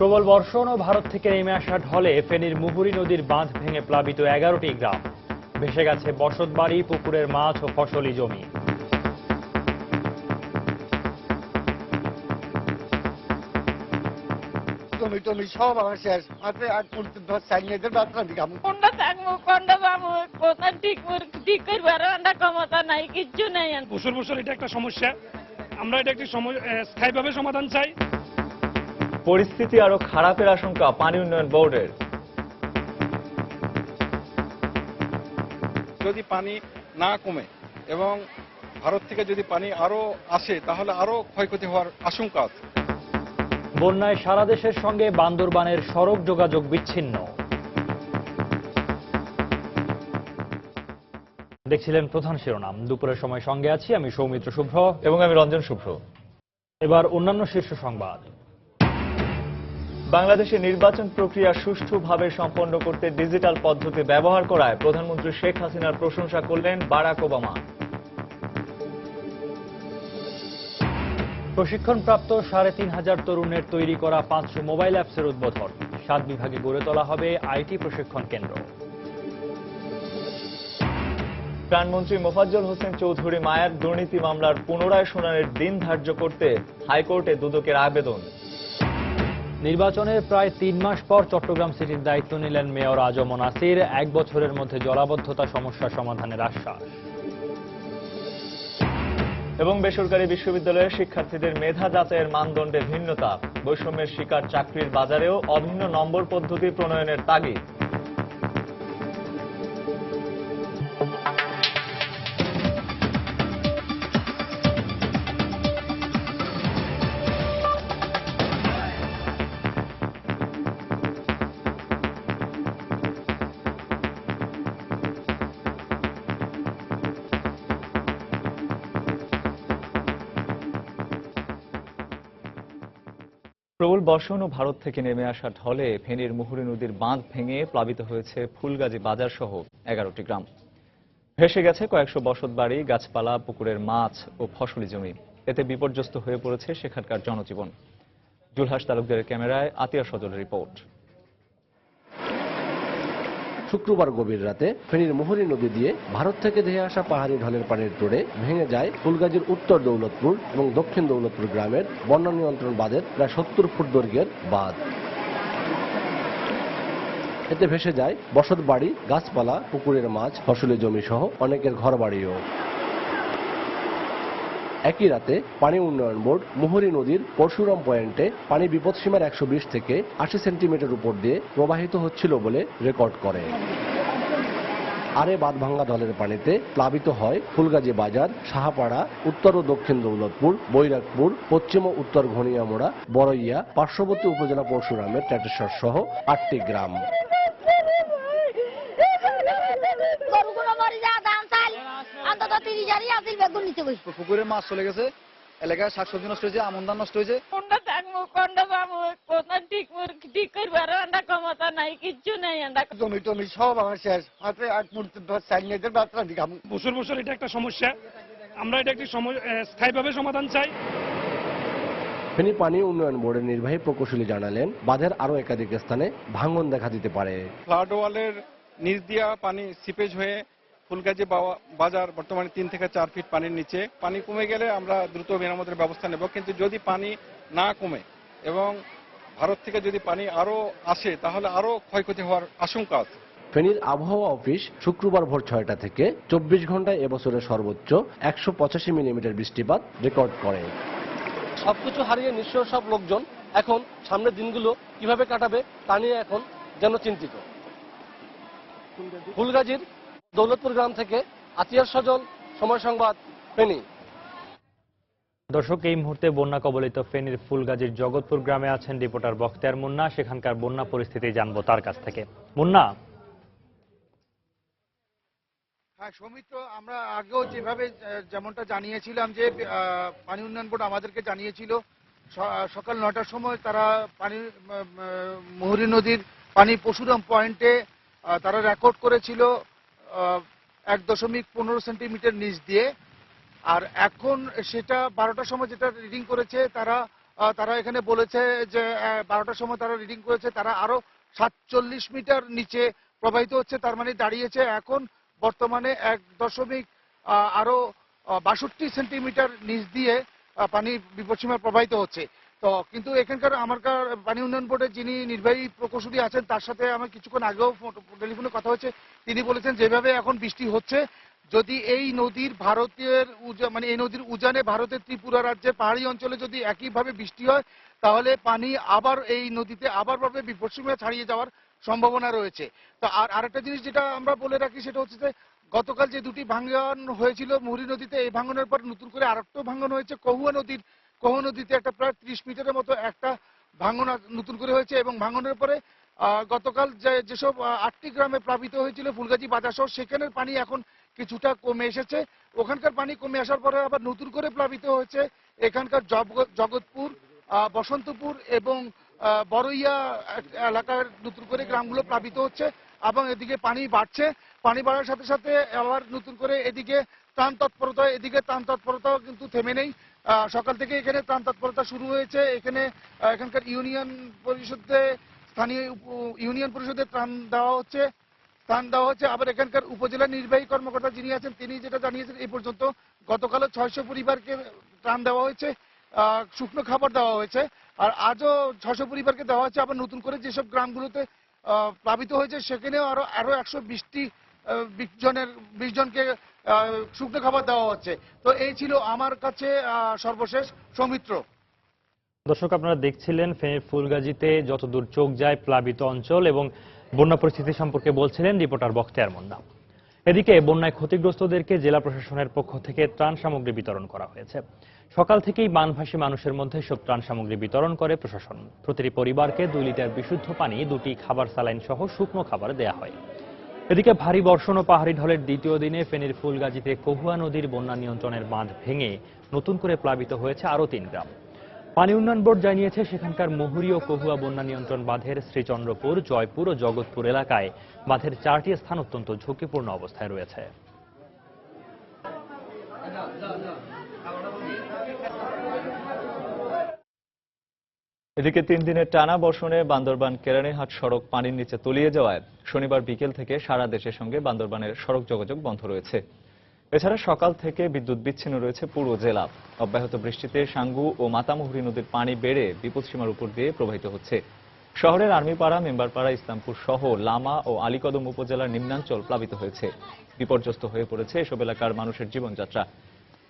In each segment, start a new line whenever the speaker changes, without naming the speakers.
প্রবল বর্ষণ ও ভারত থেকে নেমে আসা ঢলে ফেনীর মুহুরী নদীর বাঁধ ভেঙে প্লাবিত 11টি গ্রাম। ভেসে গেছে বসতবাড়ি, পুকুরের মাছ ও ফসলি জমি।
জমি সব আমার শেষ। মাত্র 8 ফুট 10 সাইনের বাচ্চা দিগাম।
কোনটা থাকবো কোনটা যাবো কোথায় ঠিক করবার আমরা ক্ষমতা নাই, কিচ্ছু নাই।
বছর এটা একটা সমস্যা, আমরা এটা একটি স্থায়ীভাবে সমাধান চাই।
পরিস্থিতি আরো খারাপের আশঙ্কা পানি উন্নয়ন বোর্ডের।
যদি পানি না কমে এবং ভারত থেকে যদি পানি আরো আসে তাহলে আরো ক্ষয়ক্ষতি হওয়ার আশঙ্কা আছে।
বন্যায় সারা দেশের সঙ্গে বান্দরবানের সড়ক যোগাযোগ বিচ্ছিন্ন। দেখছিলেন প্রধান শিরোনাম। দুপুরের সময় সঙ্গে আছি আমি সৌমিত্র শুভ্র
এবং আমি রঞ্জন শুভ্র।
এবার অন্যান্য শীর্ষ সংবাদ।
বাংলাদেশে নির্বাচন প্রক্রিয়া সুষ্ঠুভাবে সম্পন্ন করতে ডিজিটাল পদ্ধতি ব্যবহার করায় প্রধানমন্ত্রী শেখ হাসিনার প্রশংসা করলেন বারাক ওবামা।
প্রশিক্ষণপ্রাপ্ত ৩৫০০ তরুণের তৈরি করা 500 মোবাইল অ্যাপসের উদ্বোধন। 7 বিভাগে গড়ে তোলা হবে আইটি প্রশিক্ষণ কেন্দ্র।
প্রাণমন্ত্রী মোফাজ্জল হোসেন চৌধুরী মায়ার দুর্নীতি মামলার পুনরায় শুনানির দিন ধার্য করতে হাইকোর্টে দুদকের আবেদন।
নির্বাচনের প্রায় 3 মাস পর চট্টগ্রাম সিটির দায়িত্ব নিলেন মেয়র আজম নাসির। 1 বছরের মধ্যে জলাবদ্ধতা সমস্যা সমাধানের আশ্বাস।
এবং বেসরকারি বিশ্ববিদ্যালয়ের শিক্ষার্থীদের মেধা যাচাইয়ের মানদণ্ডে ভিন্নতা, বৈষম্যের শিকার চাকরির বাজারেও অভিন্ন নম্বর পদ্ধতি প্রণয়নের তাগিদ। প্রবল বর্ষণ ও ভারত থেকে নেমে আসা ঢলে ফেনীর মুহুরী নদীর বাঁধ ভেঙে প্লাবিত হয়েছে ফুলগাজী বাজার সহ 11টি গ্রাম। ভেসে গেছে কয়েকশো বসতবাড়ি, গাছপালা, পুকুরের মাছ ও ফসলি জমি। এতে বিপর্যস্ত হয়ে পড়েছে সেখানকার জনজীবন। জুলহাস তালুকদারের ক্যামেরায় আতিয়া সজলের রিপোর্ট।
শুক্রবার গভীর রাতে ফেনীর মুহুরী নদী দিয়ে ভারত থেকে ধেয়ে আসা পাহাড়ি ঢলের পানির তোড়ে ভেঙে যায় ফুলগাজীর উত্তর দৌলতপুর এবং দক্ষিণ দৌলতপুর গ্রামের বন্যা নিয়ন্ত্রণ বাঁধের প্রায় 70 ফুট দৈর্ঘ্যের বাঁধ। এতে ভেসে যায় বসতবাড়ি, গাছপালা, পুকুরের মাছ, ফসলি জমি সহ অনেকের ঘরবাড়িও। একই রাতে পানি উন্নয়ন বোর্ড মুহুরী নদীর পরশুরাম পয়েন্টে পানি বিপদসীমার 120 থেকে 80 সেন্টিমিটার উপর দিয়ে প্রবাহিত হচ্ছিল বলে রেকর্ড করে। আরে বাঁধ ভাঙ্গা ঢলের পানিতে প্লাবিত হয় ফুলগাজী বাজার, সাহাপাড়া, উত্তর ও দক্ষিণ দৌলতপুর, বৈরাগপুর, পশ্চিম ও উত্তর ঘনিয়ামুড়া, বড়ইয়া, পার্শ্ববর্তী উপজেলা পরশুরামের টেটেশ্বর সহ 8টি গ্রাম।
পুকুরে মাছ চলে গেছে, এলাকায় শাকসবজি নষ্ট হয়েছে, আমন ধান নষ্ট হয়েছে।
কোনটা থাকবো কোনটা যাবো কোথায় ঠিক করবার আমরা ক্ষমতা নাই, কিচ্ছু নাই।
জমি সব আমার শেষ। মাত্র 8 ফুট 10 সাইনের বাচ্চা দিগাম।
বছর এটা একটা সমস্যা, আমরা এটা একটি স্থায়ীভাবে সমাধান চাই।
ফেনী পানি উন্নয়ন বোর্ডের নির্বাহী প্রকৌশলী জানালেন, বাঁধের আরো একাধিক স্থানে ভাঙন দেখা দিতে পারে।
ফ্লাড ওয়ালের নিচ দিয়া পানি সিপেজ হয়ে ফুলগাজী বাজার বর্তমানে 3 থেকে 4 ফিট পানির নিচে। পানি কমে গেলে আমরা দ্রুত মেরামতের ব্যবস্থা নেব, কিন্তু যদি পানি না কমে এবং ভারত থেকে যদি পানি আরো আসে তাহলে আরো ক্ষয়ক্ষতি হওয়ার আশঙ্কা আছে।
ফেনীর আবহাওয়া অফিস শুক্রবার ভোর 6টা থেকে 24 ঘন্টায় এবছরের সর্বোচ্চ 185 মিলিমিটার বৃষ্টিপাত রেকর্ড করে। সবকিছু হারিয়ে নিঃস্ব সব লোকজন এখন সামনের দিনগুলো কিভাবে কাটাবে তা নিয়ে এখন যেন চিন্তিত। ফুলগাজীর দৌলতপুর গ্রাম থেকে আতিয়ার সজল, সময় সংবাদ, ফেনী।
দর্শক, এই মুহূর্তে বন্যা কবলিত ফেনীর ফুলগাজীর জগৎপুর গ্রামে আছেন রিপোর্টার বখতিয়ার মুন্না। সেখানকার বন্যা পরিস্থিতি জানবো তার কাছ থেকে। মুন্না।
হ্যাঁ সৌমিত্র, আমরা আগেও যেমনটা জানিয়েছিলাম যে পানি উন্নয়ন বোর্ড আমাদেরকে জানিয়েছিল সকাল 9টার সময় তারা মুহুরী নদীর পানি পরশুরাম পয়েন্টে তারা রেকর্ড করেছিল 1.15 সেন্টিমিটার নিচ দিয়ে। আর এখন সেটা 12টার সময় যেটা রিডিং করেছে তারা তারা এখানে বলেছে যে 12টার সময় তারা রিডিং করেছে, তারা আরো 47 মিটার নিচে প্রবাহিত হচ্ছে। তার মানে দাঁড়িয়েছে এখন বর্তমানে 62 সেন্টিমিটার নিচ দিয়ে পানি বিপদসীমায় প্রবাহিত হচ্ছে। তো কিন্তু এখানকার আমারকার পানি উন্নয়ন বোর্ডের যিনি নির্বাহী প্রকৌশলী আছেন তার সাথে আমার কিছুক্ষণ আগেও টেলিফোনে কথা হচ্ছে। তিনি বলেছেন যেভাবে এখন বৃষ্টি হচ্ছে, যদি এই নদীর মানে এই নদীর উজানে ভারতের ত্রিপুরা রাজ্যের পাহাড়ি অঞ্চলে যদি একইভাবে বৃষ্টি হয়, তাহলে পানি আবার এই নদীতে আবারভাবে বিপদসীমায় ছাড়িয়ে যাওয়ার সম্ভাবনা রয়েছে। তো আর আরেকটা জিনিস যেটা আমরা বলে রাখি সেটা হচ্ছে যে গতকাল যে দুটি ভাঙন হয়েছিল মুহুরী নদীতে, এই ভাঙনের পর নতুন করে আরেকটা ভাঙন হয়েছে কহুয়া নদীতে একটা প্রায় 30 মিটারের মতো একটা ভাঙন নতুন করে হয়েছে। এবং ভাঙনের পরে গতকাল যেসব 8টি গ্রামে প্লাবিত হয়েছিল ফুলগাজী বাজার সহ, সেখানের পানি এখন কিছুটা কমে এসেছে। ওখানকার পানি কমে আসার পরে আবার নতুন করে প্লাবিত হয়েছে এখানকার জগৎপুর, বসন্তপুর এবং বড়ইয়া এলাকার নতুন করে গ্রামগুলো প্লাবিত হচ্ছে এবং এদিকে পানি বাড়ছে। পানি বাড়ার সাথে সাথে আবার নতুন করে এদিকে ত্রাণ তৎপরতাও কিন্তু থেমে নেই। সকাল থেকে এখানে ত্রাণ তৎপরতা শুরু হয়েছে। এখানকার স্থানীয় ইউনিয়ন পরিষদে ত্রাণ দেওয়া হচ্ছে। আবার এখানকার উপজেলা নির্বাহী কর্মকর্তা যিনি আছেন তিনি যেটা জানিয়েছেন, এই পর্যন্ত গতকালও 600 পরিবারকে ত্রাণ দেওয়া হয়েছে, শুকনো খাবার দেওয়া হয়েছে। আর আজও 600 পরিবারকে দেওয়া হচ্ছে। আবার নতুন করে যেসব গ্রামগুলোতে প্লাবিত হয়েছে সেখানেও আরো 120 জনকে শুকনো খাবার দেওয়া হচ্ছে। তো এই ছিল আমার কাছে সর্বশেষ। সৌমিত্র।
দর্শক, আপনারা দেখছিলেন ফেনীর ফুলগাজীতে যতদূর চোখ যায় প্লাবিত অঞ্চল এবং বন্যা পরিস্থিতি সম্পর্কে বলছিলেন রিপোর্টার বখতিয়ার মুন্না। এদিকে বন্যায় ক্ষতিগ্রস্তদেরকে জেলা প্রশাসনের পক্ষ থেকে ত্রাণ সামগ্রী বিতরণ করা হয়েছে। সকাল থেকেই বানভাসী মানুষের মধ্যে সব ত্রাণ সামগ্রী বিতরণ করে প্রশাসন। প্রতিটি পরিবারকে 2 লিটার বিশুদ্ধ পানি, 2টি খাবার স্যালাইন সহ শুকনো খাবার দেয়া হয়। এদিকে ভারী বর্ষণ ও পাহাড়ি ঢলের দ্বিতীয় দিনে ফেনীর ফুলগাজীতে কহুয়া নদীর বন্যা নিয়ন্ত্রণের বাঁধ ভেঙে নতুন করে প্লাবিত হয়েছে আরও 3 গ্রাম। পানি উন্নয়ন বোর্ড জানিয়েছে সেখানকার মুহুরী ও কহুয়া বন্যা নিয়ন্ত্রণ বাঁধের শ্রীচন্দ্রপুর, জয়পুর ও জগৎপুর এলাকায় বাঁধের 4টি স্থান অত্যন্ত ঝুঁকিপূর্ণ অবস্থায় রয়েছে।
এদিকে 3 দিনের টানা বর্ষণে বান্দরবান কেরানীহাট সড়ক পানির নিচে তলিয়ে যাওয়ায় শনিবার বিকেল থেকে সারা দেশের সঙ্গে বান্দরবানের সড়ক যোগাযোগ বন্ধ রয়েছে। এছাড়া সকাল থেকে বিদ্যুৎ বিচ্ছিন্ন রয়েছে পুরো জেলা। অব্যাহত বৃষ্টিতে সাঙ্গু ও মাতামুহুরী নদীর পানি বেড়ে বিপদসীমার উপর দিয়ে প্রবাহিত হচ্ছে। শহরের আর্মিপাড়া, মেম্বারপাড়া, ইসলামপুর সহ লামা ও আলীকদম উপজেলার নিম্নাঞ্চল প্লাবিত হয়েছে। বিপর্যস্ত হয়ে পড়েছে এসব এলাকার মানুষের জীবনযাত্রা।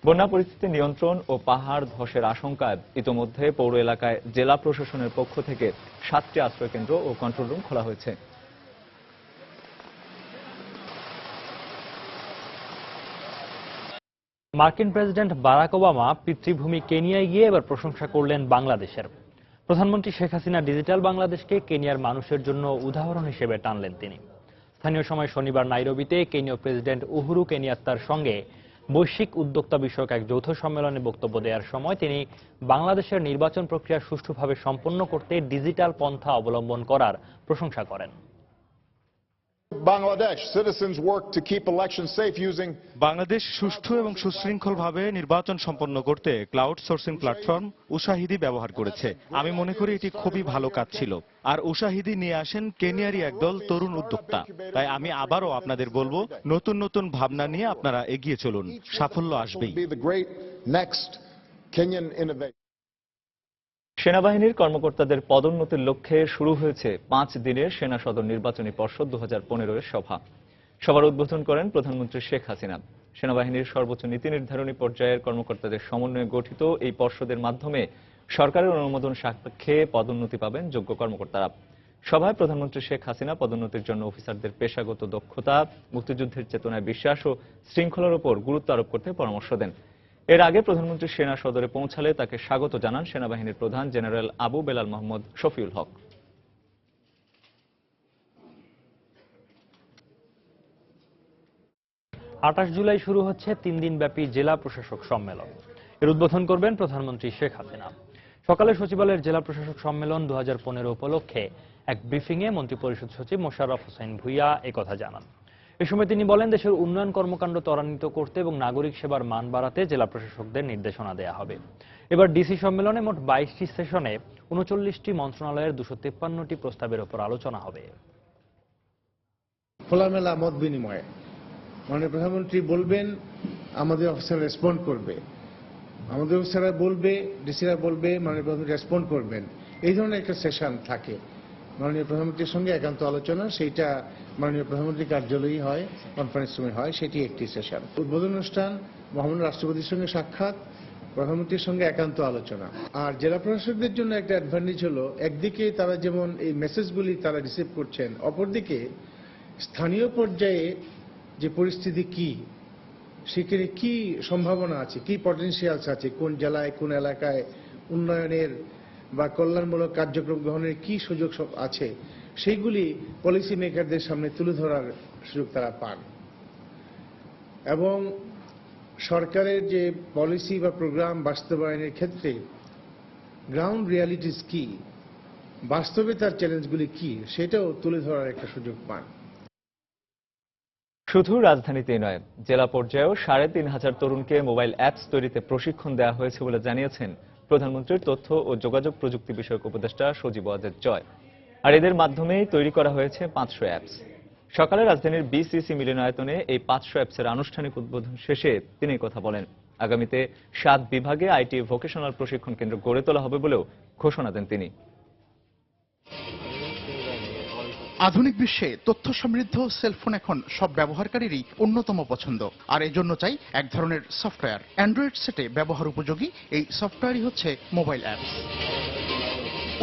বন্যা পরিস্থিতি নিয়ন্ত্রণ ও পাহাড় ধসের আশঙ্কায় ইতোমধ্যে পৌর এলাকায় জেলা প্রশাসনের পক্ষ থেকে 7টি আশ্রয়কেন্দ্র ও কন্ট্রোল রুম খোলা হয়েছে।
মার্কিন প্রেসিডেন্ট বারাক ওবামা পিতৃভূমি কেনিয়ায় গিয়ে এবার প্রশংসা করলেন বাংলাদেশের। প্রধানমন্ত্রী শেখ হাসিনা ডিজিটাল বাংলাদেশকে কেনিয়ার মানুষের জন্য উদাহরণ হিসেবে টানলেন তিনি। স্থানীয় সময় শনিবার নাইরোবিতে কেনীয় প্রেসিডেন্ট উহুরু কেনিয়াত্তার সঙ্গে বৈশ্বিক উদ্যোক্তা বিষয়ক এক যৌথ সম্মেলনে বক্তব্য দেওয়ার সময় তিনি বাংলাদেশের নির্বাচন প্রক্রিয়া সুষ্ঠুভাবে সম্পন্ন করতে ডিজিটাল পন্থা অবলম্বন করার প্রশংসা করেন।
বাংলাদেশ সুষ্ঠু এবং সুশৃঙ্খলভাবে নির্বাচন সম্পন্ন করতে ক্লাউড সোর্সিং প্ল্যাটফর্ম উশাহিদি ব্যবহার করেছে। আমি মনে করি এটি খুবই ভালো কাজ ছিল। আর উশাহিদি নিয়ে আসেন কেনিয়ারই একদল তরুণ উদ্যোক্তা। তাই আমি আবারও আপনাদের বলবো, নতুন নতুন ভাবনা নিয়ে আপনারা এগিয়ে চলুন, সাফল্য আসবেই।
সেনাবাহিনীর কর্মকর্তাদের পদোন্নতির লক্ষ্যে শুরু হয়েছে 5 দিনের সেনা সদর নির্বাচনী পর্ষদ 2015-এর সভার উদ্বোধন করেন প্রধানমন্ত্রী শেখ হাসিনা। সেনাবাহিনীর সর্বোচ্চ নীতি নির্ধারণী পর্যায়ের কর্মকর্তাদের সমন্বয়ে গঠিত এই পর্ষদের মাধ্যমে সরকারের অনুমোদন সাপেক্ষে পদোন্নতি পাবেন যোগ্য কর্মকর্তারা। সভায় প্রধানমন্ত্রী শেখ হাসিনা পদোন্নতির জন্য অফিসারদের পেশাগত দক্ষতা, মুক্তিযুদ্ধের চেতনায় বিশ্বাস ও শৃঙ্খলার উপর গুরুত্ব আরোপ করতে পরামর্শ দেন। এর আগে প্রধানমন্ত্রী সেনা সদরে পৌঁছালে তাকে স্বাগত জানান সেনাবাহিনীর প্রধান জেনারেল আবু বেলাল মোহাম্মদ শফিউল হক।
28 জুলাই শুরু হচ্ছে 3 দিনব্যাপী জেলা প্রশাসক সম্মেলন। এর উদ্বোধন করবেন প্রধানমন্ত্রী শেখ হাসিনা। সকালে সচিবালয়ের জেলা প্রশাসক সম্মেলন 2015 উপলক্ষে এক ব্রিফিংয়ে মন্ত্রিপরিষদ সচিব মোশাররফ হোসেন ভূঁইয়া একথা জানান। এ সময় তিনি বলেন, দেশের উন্নয়ন কর্মকাণ্ড ত্বরান্বিত করতে এবং নাগরিক সেবার মান বাড়াতে জেলা প্রশাসকদের নির্দেশনা দেয়া হবে। এবার ডিসি সম্মেলনে মোট 22টি সেশনে 39টি মন্ত্রণালয়ের 253টি প্রস্তাবের উপর আলোচনা হবে।
খোলামেলা মত বিনিময়ে মাননীয় প্রধানমন্ত্রী বলবেন, আমাদের অফিসার রেসপন্ড করবে, আমাদের অফিসাররা বলবে, ডিসিরা বলবে, মাননীয় প্রধানমন্ত্রী রেসপন্ড করবেন। এই ধরনের একটা সেশন থাকে মাননীয় প্রধানমন্ত্রীর সঙ্গে একান্ত আলোচনা, সেইটা মাননীয় প্রধানমন্ত্রীর কার্যালয়ই হয়, কনফারেন্স রুমে হয়, সেটি একটি সেশন। উদ্বোধন অনুষ্ঠান, মহামান্য রাষ্ট্রপতির সঙ্গে সাক্ষাৎ, প্রধানমন্ত্রীর সঙ্গে একান্ত আলোচনা। আর জেলা প্রশাসকদের জন্য একটা অ্যাডভান্টেজ হলো, একদিকে তারা যেমন এই মেসেজগুলি তারা রিসিভ করছেন, অপরদিকে স্থানীয় পর্যায়ে যে পরিস্থিতি কি, সেখানে কি সম্ভাবনা আছে, কি পটেনশিয়ালস আছে, কোন জেলায় কোন এলাকায় উন্নয়নের বা কল্যাণমূলক কার্যক্রম গ্রহণের কি সুযোগ আছে, সেইগুলি পলিসি মেকারদের সামনে তুলে ধরার সুযোগ তারা পান। এবং সরকারের যে পলিসি বা প্রোগ্রাম বাস্তবায়নের ক্ষেত্রে গ্রাউন্ড রিয়ালিটিস কি, বাস্তবে তার চ্যালেঞ্জগুলি কি, সেটাও তুলে ধরার একটা সুযোগ পান।
শুধু রাজধানীতেই নয়, জেলা পর্যায়েও ৩,৫০০ তরুণকে মোবাইল অ্যাপস তৈরিতে প্রশিক্ষণ দেওয়া হয়েছে বলে জানিয়েছেন প্রধানমন্ত্রীর তথ্য ও যোগাযোগ প্রযুক্তি বিষয়ক উপদেষ্টা সজীব ওয়াজেদ জয়। আর এদের মাধ্যমেই তৈরি করা হয়েছে 500 অ্যাপস। সকালে রাজধানীর বিসিসি মিলনায়তনে এই 500 অ্যাপসের আনুষ্ঠানিক উদ্বোধন শেষে তিনি কথা বলেন। আগামীতে 7 বিভাগে আইটি ভোকেশনাল প্রশিক্ষণ কেন্দ্র গড়ে তোলা হবে বলেও ঘোষণা দেন তিনি।
আধুনিক বিশ্বে তথ্য সমৃদ্ধ সেলফোন এখন সব ব্যবহারকারীরই অন্যতম পছন্দ, আর এজন্য চাই এক ধরনের সফটওয়্যার। অ্যান্ড্রয়েড সেটে ব্যবহার উপযোগী এই সফটওয়্যারই হচ্ছে মোবাইল অ্যাপস।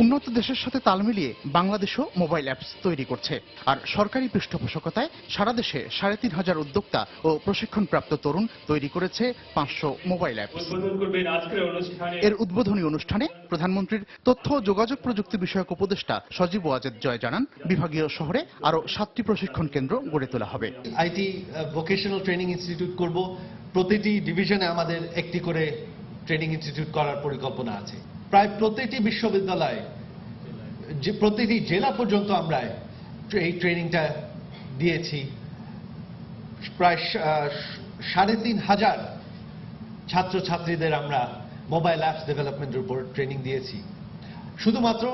উন্নত দেশের সাথে তাল মিলিয়ে বাংলাদেশও মোবাইল অ্যাপস তৈরি করছে, আর সরকারি পৃষ্ঠপোষকতায় সারা দেশে ৩,৫০০ উদ্যোক্তা ও প্রশিক্ষণপ্রাপ্ত তরুণ তৈরি করেছে 500 মোবাইল অ্যাপস। এর উদ্বোধনী অনুষ্ঠানে প্রধানমন্ত্রীর তথ্য ও যোগাযোগ প্রযুক্তি বিষয়ক উপদেষ্টা সজীব ওয়াজেদ জয় জানান, বিভাগীয় শহরে আরো 7টি প্রশিক্ষণ কেন্দ্র গড়ে তোলা হবে।
আইটি ভোকেশনাল ট্রেনিং ইনস্টিটিউট করব, প্রতিটি ডিভিশনে আমাদের একটি করে ট্রেনিং ইনস্টিটিউট করার পরিকল্পনা আছে। প্রায় প্রতিটি বিশ্ববিদ্যালয়, যে প্রতিটি জেলা পর্যন্ত আমরা এই ট্রেনিংটা দিয়েছি। প্রায় 3,500 ছাত্রছাত্রীদের আমরা মোবাইল অ্যাপস ডেভেলপমেন্টের উপর ট্রেনিং দিয়েছি শুধুমাত্র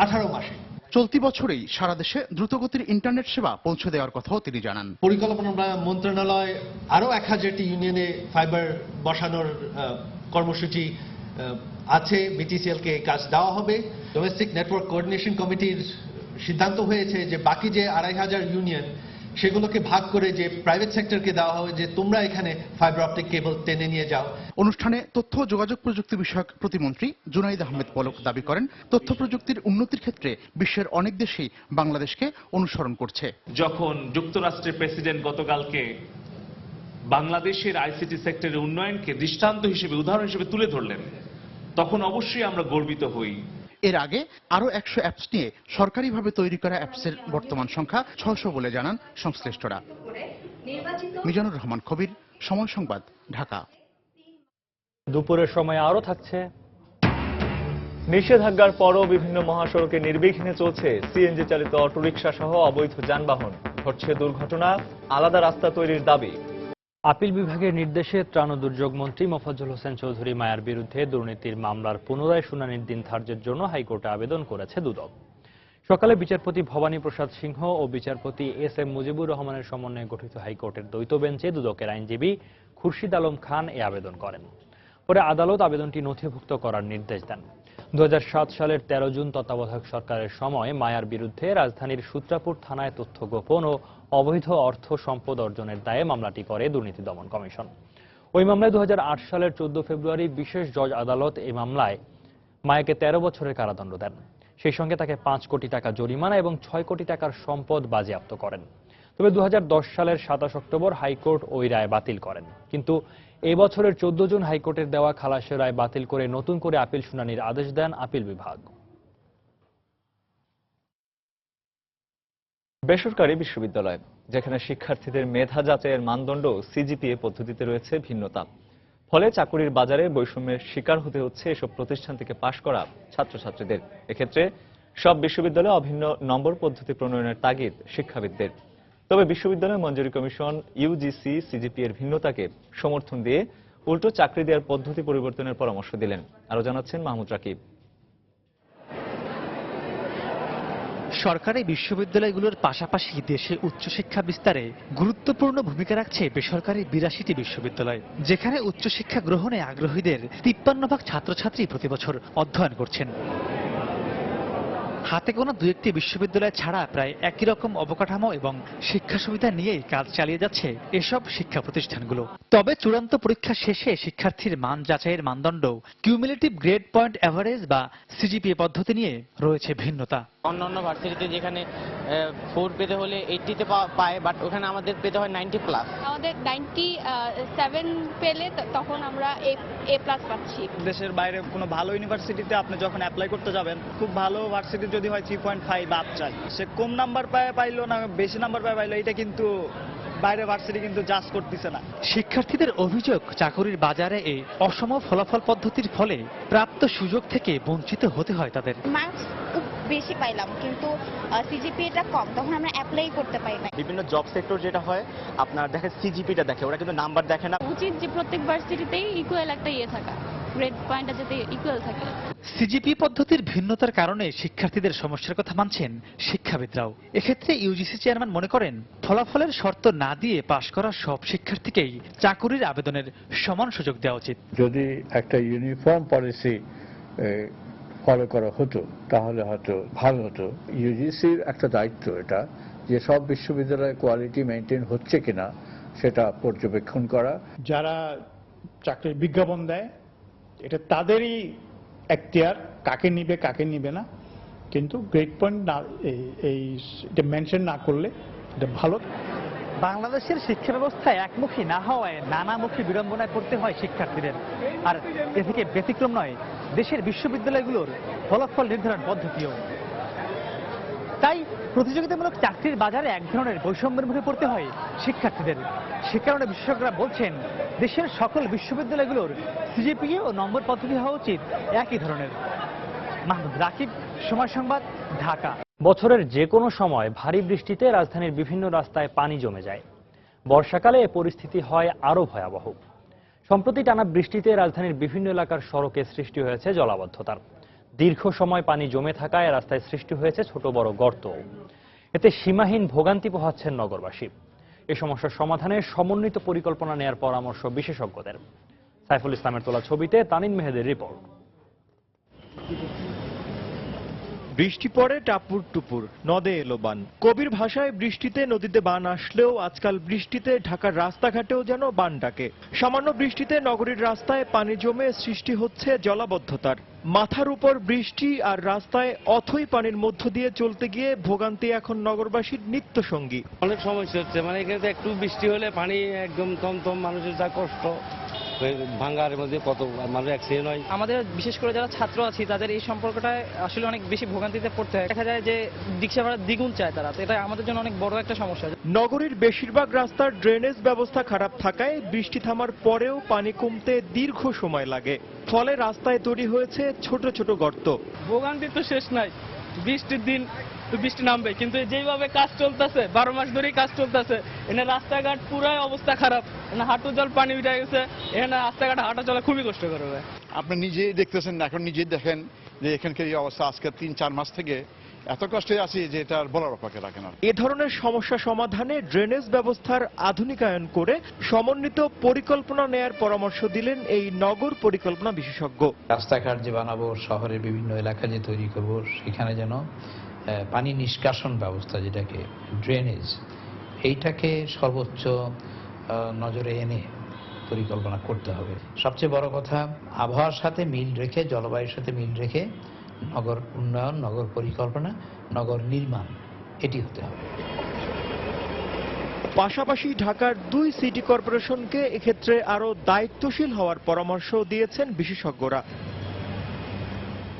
18 মাসে।
চলতি বছরেই সারা দেশে দ্রুতগতির ইন্টারনেট সেবা পৌঁছে দেওয়ার কথাও তিনি জানান।
পরিকল্পনা মন্ত্রণালয় আরো 1000টি ইউনিয়নে ফাইবার বসানোর কর্মসূচি আছে। বিটিসিএল কে কাজ দেওয়া হবে। ডোমেস্টিক নেটওয়ার্ক কোঅর্ডিনেশন কমিটির সিদ্ধান্ত হয়েছে যে বাকি যে 2,500 ইউনিয়ন, সেগুলোকে ভাগ করে যে প্রাইভেট সেক্টরকে দেওয়া হবে যে তোমরা এখানে ফাইবার অপটিক কেবল টেনে নিয়ে যাও।
অনুষ্ঠানে তথ্য ও যোগাযোগ প্রযুক্তি বিষয়ক প্রতিমন্ত্রী জুনাইদ আহমেদ পলক দাবি করেন, তথ্য প্রযুক্তির উন্নতির ক্ষেত্রে বিশ্বের অনেক দেশই বাংলাদেশকে অনুসরণ করছে।
যখন যুক্তরাষ্ট্রের প্রেসিডেন্ট গতকালকে বাংলাদেশের আইসিটি সেক্টরের উন্নয়নকে দৃষ্টান্ত হিসেবে, উদাহরণ হিসেবে তুলে ধরলেন, তখন অবশ্যই আমরা গর্বিত হই।
এর আগে আরো 100 অ্যাপস নিয়ে সরকারিভাবে তৈরি করা অ্যাপসের বর্তমান সংখ্যা 600 বলে জানান সংশ্লিষ্টরা। মিজানুর রহমান কবির, সময় সংবাদ, ঢাকা।
দুপুরের সময় আরো থাকছে।
নিষেধাজ্ঞার পরও বিভিন্ন মহাসড়কে নির্বিঘ্নে চলছে সিএনজি চালিত অটোরিকশা সহ অবৈধ যানবাহন। ঘটছে দুর্ঘটনা, আলাদা রাস্তা তৈরির দাবি।
আপিল বিভাগের নির্দেশে ত্রাণ ও দুর্যোগ মন্ত্রী মোফাজ্জল হোসেন চৌধুরী মায়ার বিরুদ্ধে দুর্নীতির মামলার পুনরায় শুনানির দিন ধার্যের জন্য হাইকোর্টে আবেদন করেছে দুদক। সকালে বিচারপতি ভবানী প্রসাদ সিংহ ও বিচারপতি এস.এম. মুজিবুর রহমানের সমন্বয়ে গঠিত হাইকোর্টের দ্বৈত বেঞ্চে দুদকের আইনজীবী খুরশিদ আলম খান এ আবেদন করেন। পরে আদালত আবেদনটি নথিভুক্ত করার নির্দেশ দেন। 2007 সালের 13 জুন তত্ত্বাবধায়ক সরকারের সময় মায়ার বিরুদ্ধে রাজধানীর সূত্রাপুর থানায় তথ্য গোপন ও অবৈধ অর্থ সম্পদ অর্জনের দায়ে মামলাটি করে দুর্নীতি দমন কমিশন। ওই মামলায় 2008 সালের 14 ফেব্রুয়ারি বিশেষ জজ আদালত এই মামলায় মায়াকে 13 বছরের কারাদণ্ড দেন। সেই সঙ্গে তাকে 5 কোটি টাকা জরিমানা এবং 6 কোটি টাকার সম্পদ বাজেয়াপ্ত করেন। তবে 2010 সালের 27 অক্টোবর হাইকোর্ট ওই রায় বাতিল করেন। কিন্তু এই বছরের 14 জুন হাইকোর্টের দেওয়া খালাসের রায় বাতিল করে নতুন করে আপিল শুনানির আদেশ দেন আপিল বিভাগ।
বেসরকারি বিশ্ববিদ্যালয়, যেখানে শিক্ষার্থীদের মেধা যাচাইয়ের মানদণ্ড সিজিপিএ পদ্ধতিতে রয়েছে ভিন্নতা, ফলে চাকুরির বাজারে বৈষম্যের শিকার হতে হচ্ছে এসব প্রতিষ্ঠান থেকে পাশ করা ছাত্রছাত্রীদের। এক্ষেত্রে সব বিশ্ববিদ্যালয়ে অভিন্ন নম্বর পদ্ধতি প্রণয়নের তাগিদ শিক্ষাবিদদের। তবে বিশ্ববিদ্যালয় মঞ্জুরি কমিশন ইউজিসি সিজিপি এর ভিন্নতাকে সমর্থন দিয়ে উল্টো চাকরি দেওয়ার পদ্ধতি পরিবর্তনের পরামর্শ দিলেন। আরো জানাচ্ছেন মাহমুদ রাকিব।
সরকারি বিশ্ববিদ্যালয়গুলোর পাশাপাশি দেশে উচ্চশিক্ষা বিস্তারে গুরুত্বপূর্ণ ভূমিকা রাখছে বেসরকারি 82টি বিশ্ববিদ্যালয়, যেখানে উচ্চশিক্ষা গ্রহণে আগ্রহীদের 53% ছাত্রছাত্রী প্রতিবছর অধ্যয়ন করছেন। হাতে গোনা 2-1টি বিশ্ববিদ্যালয় ছাড়া প্রায় একই রকম অবকাঠামো এবং শিক্ষা সুবিধা নিয়েই কাজ চালিয়ে যাচ্ছে এসব শিক্ষা প্রতিষ্ঠানগুলো। তবে চূড়ান্ত পরীক্ষা শেষে শিক্ষার্থীর মান যাচাইয়ের মানদণ্ড কিউমুলেটিভ গ্রেড পয়েন্ট অ্যাভারেজ বা সিজিপিএ পদ্ধতি নিয়ে রয়েছে ভিন্নতা।
অন্যান্য ভার্সিটিতে যেখানে 4 পেতে হলে 80-তে পায়, বাট ওখানে আমাদের পেতে হয় 90+।
আমাদের 97 পেলে তখন আমরা A+ পাচ্ছি।
দেশের বাইরে কোনো ভালো ইউনিভার্সিটিতে আপনি যখন অ্যাপ্লাই করতে যাবেন, খুব ভালো ভার্সিটি যদি হয় 3.5 আপ চাই, সে কম নাম্বার পাইলো না বেশি নাম্বার পাইলো, এটা কিন্তু বাইরে ভার্সিটি কিন্তু জাজ করতেছে না।
শিক্ষার্থীদের অভিযোগ, চাকরির বাজারে এই অসম ফলাফল পদ্ধতির ফলে প্রাপ্ত সুযোগ থেকে বঞ্চিত হতে হয় তাদের।
মার্কস বেশি পাইলাম কিন্তু সিজিপিএটা কম, তখন আমরা অ্যাপ্লাই করতে পারি না।
বিভিন্ন জব সেক্টর যেটা হয় আপনার দেখে সিজিপিটা দেখে, ওরা কিন্তু নাম্বার দেখে না।
উচিত যে প্রত্যেক ভার্সিটিতেই ইকুয়াল একটা থাকে, গ্রেড পয়েন্টটা যাতে ইকুয়াল থাকে।
সিজিপি পদ্ধতির ভিন্নতার কারণে শিক্ষার্থীদের সমস্যার কথা মানছেন শিক্ষাবিদরাও। এক্ষেত্রে ইউজিসি চেয়ারম্যান মনে করেন, ফলাফলের শর্ত না দিয়ে পাশ করা সব শিক্ষার্থীকেই চাকরির আবেদনের সমান সুযোগ দেওয়া উচিত।
যদি একটা ইউনিফর্ম পলিসি ফলো করা হতো তাহলে হয়তো ভালো হতো। ইউজিসির একটা দায়িত্ব এটা যে সব বিশ্ববিদ্যালয়ে কোয়ালিটি মেনটেন হচ্ছে কিনা সেটা পর্যবেক্ষণ করা।
যারা চাকরির বিজ্ঞাপন দেয় এটা তাদেরই এখতিয়ার, কাকে নিবে কাকে নিবে না, কিন্তু গ্রেড পয়েন্ট না এটা মেনশন না করলে এটা ভালো।
বাংলাদেশের শিক্ষা ব্যবস্থা একমুখী না হওয়ায় নানামুখী বিড়ম্বনায় পড়তে হয় শিক্ষার্থীদের। আর এ থেকে ব্যতিক্রম নয় দেশের বিশ্ববিদ্যালয়গুলোর ফলাফল নির্ধারণ পদ্ধতিও। তাই প্রতিযোগিতামূলক চাকরির বাজারে এক ধরনের বৈষম্যের মুখে পড়তে হয় শিক্ষার্থীদের। সে কারণে বিশেষজ্ঞরা বলছেন, দেশের সকল বিশ্ববিদ্যালয়গুলোর সিজিপিএ ও নম্বর পদ্ধতি হওয়া উচিত একই ধরনের। মাহমুদ রাকিব, সময় সংবাদ, ঢাকা।
বছরের যে কোনো সময় ভারী বৃষ্টিতে রাজধানীর বিভিন্ন রাস্তায় পানি জমে যায়। বর্ষাকালে এ পরিস্থিতি হয় আরও ভয়াবহ। সম্প্রতি টানা বৃষ্টিতে রাজধানীর বিভিন্ন এলাকার সড়কে সৃষ্টি হয়েছে জলাবদ্ধতার। দীর্ঘ সময় পানি জমে থাকায় রাস্তায় সৃষ্টি হয়েছে ছোট বড় গর্ত। এতে সীমাহীন ভোগান্তি পোহাচ্ছেন নগরবাসী। এ সমস্যার সমাধানে সমন্বিত পরিকল্পনা নেয়ার পরামর্শ বিশেষজ্ঞদের। সাইফুল ইসলামের তোলা ছবিতে তানিন মেহেদের রিপোর্ট।
বৃষ্টি পড়ে টাপুর টুপুর, নদে এলো বান। কবির ভাষায় বৃষ্টিতে নদীতে বান আসলেও আজকাল বৃষ্টিতে ঢাকার রাস্তাঘাটেও যেন বান ডাকে। সামান্য বৃষ্টিতে নগরীর রাস্তায় পানি জমে সৃষ্টি হচ্ছে জলাবদ্ধতার। মাথার উপর বৃষ্টি আর রাস্তায় অথই পানির মধ্য দিয়ে চলতে গিয়ে ভোগান্তি এখন নগরবাসীর নিত্য সঙ্গী।
অনেক সমস্যা হচ্ছে, মানে এখানে একটু বৃষ্টি হলে পানি একদম থমথম, মানুষের যা কষ্ট, ভাঙ্গার মধ্যে কত মানুষ অ্যাক্সিডেন্ট হয়।
আমাদের বিশেষ করে যারা ছাত্র আছি তাদের এই সম্পর্কটা আসলে অনেক বেশি ভোগান্তিতে পড়তে হয়। দেখা যায় যে রিকশা ভাড়া দ্বিগুণ চায় তারা, তো এটা আমাদের জন্য অনেক বড় একটা সমস্যা।
নগরীর বেশিরভাগ রাস্তার ড্রেনেজ ব্যবস্থা খারাপ থাকায় বৃষ্টি থামার পরেও পানি কমতে দীর্ঘ সময় লাগে। ফলে রাস্তায় তৈরি হয়েছে ছোট ছোট গর্ত।
ভোগান্তি তো শেষ নাই, বৃষ্টির দিন বৃষ্টি নামবে, কিন্তু যেভাবে কাজ চলতেছে 12 মাস ধরেই কাজ চলতেছে, এখানে রাস্তাঘাট পুরাই অবস্থা খারাপ। এখানে হাঁটু জল পানি উঠে গেছে, এখানে রাস্তাঘাট হাঁটা চলা খুবই কষ্ট করবে।
আপনি নিজেই দেখতেছেন, এখন নিজেই দেখেন যে এখানকার এই অবস্থা। আজকে 3-4 মাস থেকে এত কষ্টে আছি যে এটা বলার অপেক্ষা রাখে না।
এ ধরনের সমস্যা সমাধানে ড্রেনেজ ব্যবস্থার আধুনিকায়ন করে সমন্বিত পরিকল্পনা নেয়ার পরামর্শ দিলেন এই নগর পরিকল্পনা বিশেষজ্ঞ।
রাস্তাঘাট যে বানাবো, শহরের বিভিন্ন এলাকা যে তৈরি করব, সেখানে যেন পানি নিষ্কাশন ব্যবস্থা, যেটাকে ড্রেনেজ, এইটাকে সর্বোচ্চ নজরে এনে পরিকল্পনা করতে হবে। সবচেয়ে বড় কথা, আবহাওয়ার সাথে মিল রেখে, জলবায়ুর সাথে মিল রেখে নগর উন্নয়ন, নগর পরিকল্পনা, নগর নির্মাণ, এটি হতে হবে।
পাশাপাশি ঢাকার 2 সিটি কর্পোরেশনকে এক্ষেত্রে আরো দায়িত্বশীল হওয়ার পরামর্শ দিয়েছেন বিশেষজ্ঞরা।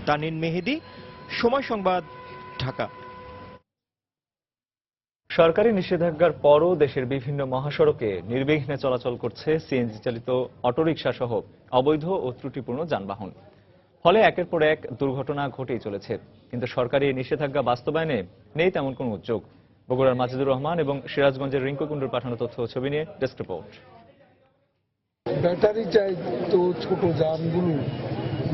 তানিন মেহেদি, সময় সংবাদ, ঢাকা।
সরকারি নিষেধাজ্ঞার পরও দেশের বিভিন্ন মহাসড়কে নির্বিঘ্নে চলাচল করছে সিএনজি চালিত অটোরিকশা সহ অবৈধ ও ত্রুটিপূর্ণ যানবাহন। ফলে একের পর এক দুর্ঘটনা ঘটেই চলেছে। কিন্তু সরকারি নিষেধাজ্ঞা বাস্তবায়নে নেই তেমন কোনো উদ্যোগ। বগুড়ার মাজিদুর রহমান এবং সিরাজগঞ্জের রিঙ্কু কুণ্ডুর পাঠানো তথ্য ও ছবি নিয়ে ডেস্ক রিপোর্ট।
ব্যাটারি চাই তো ছোট যানগুলো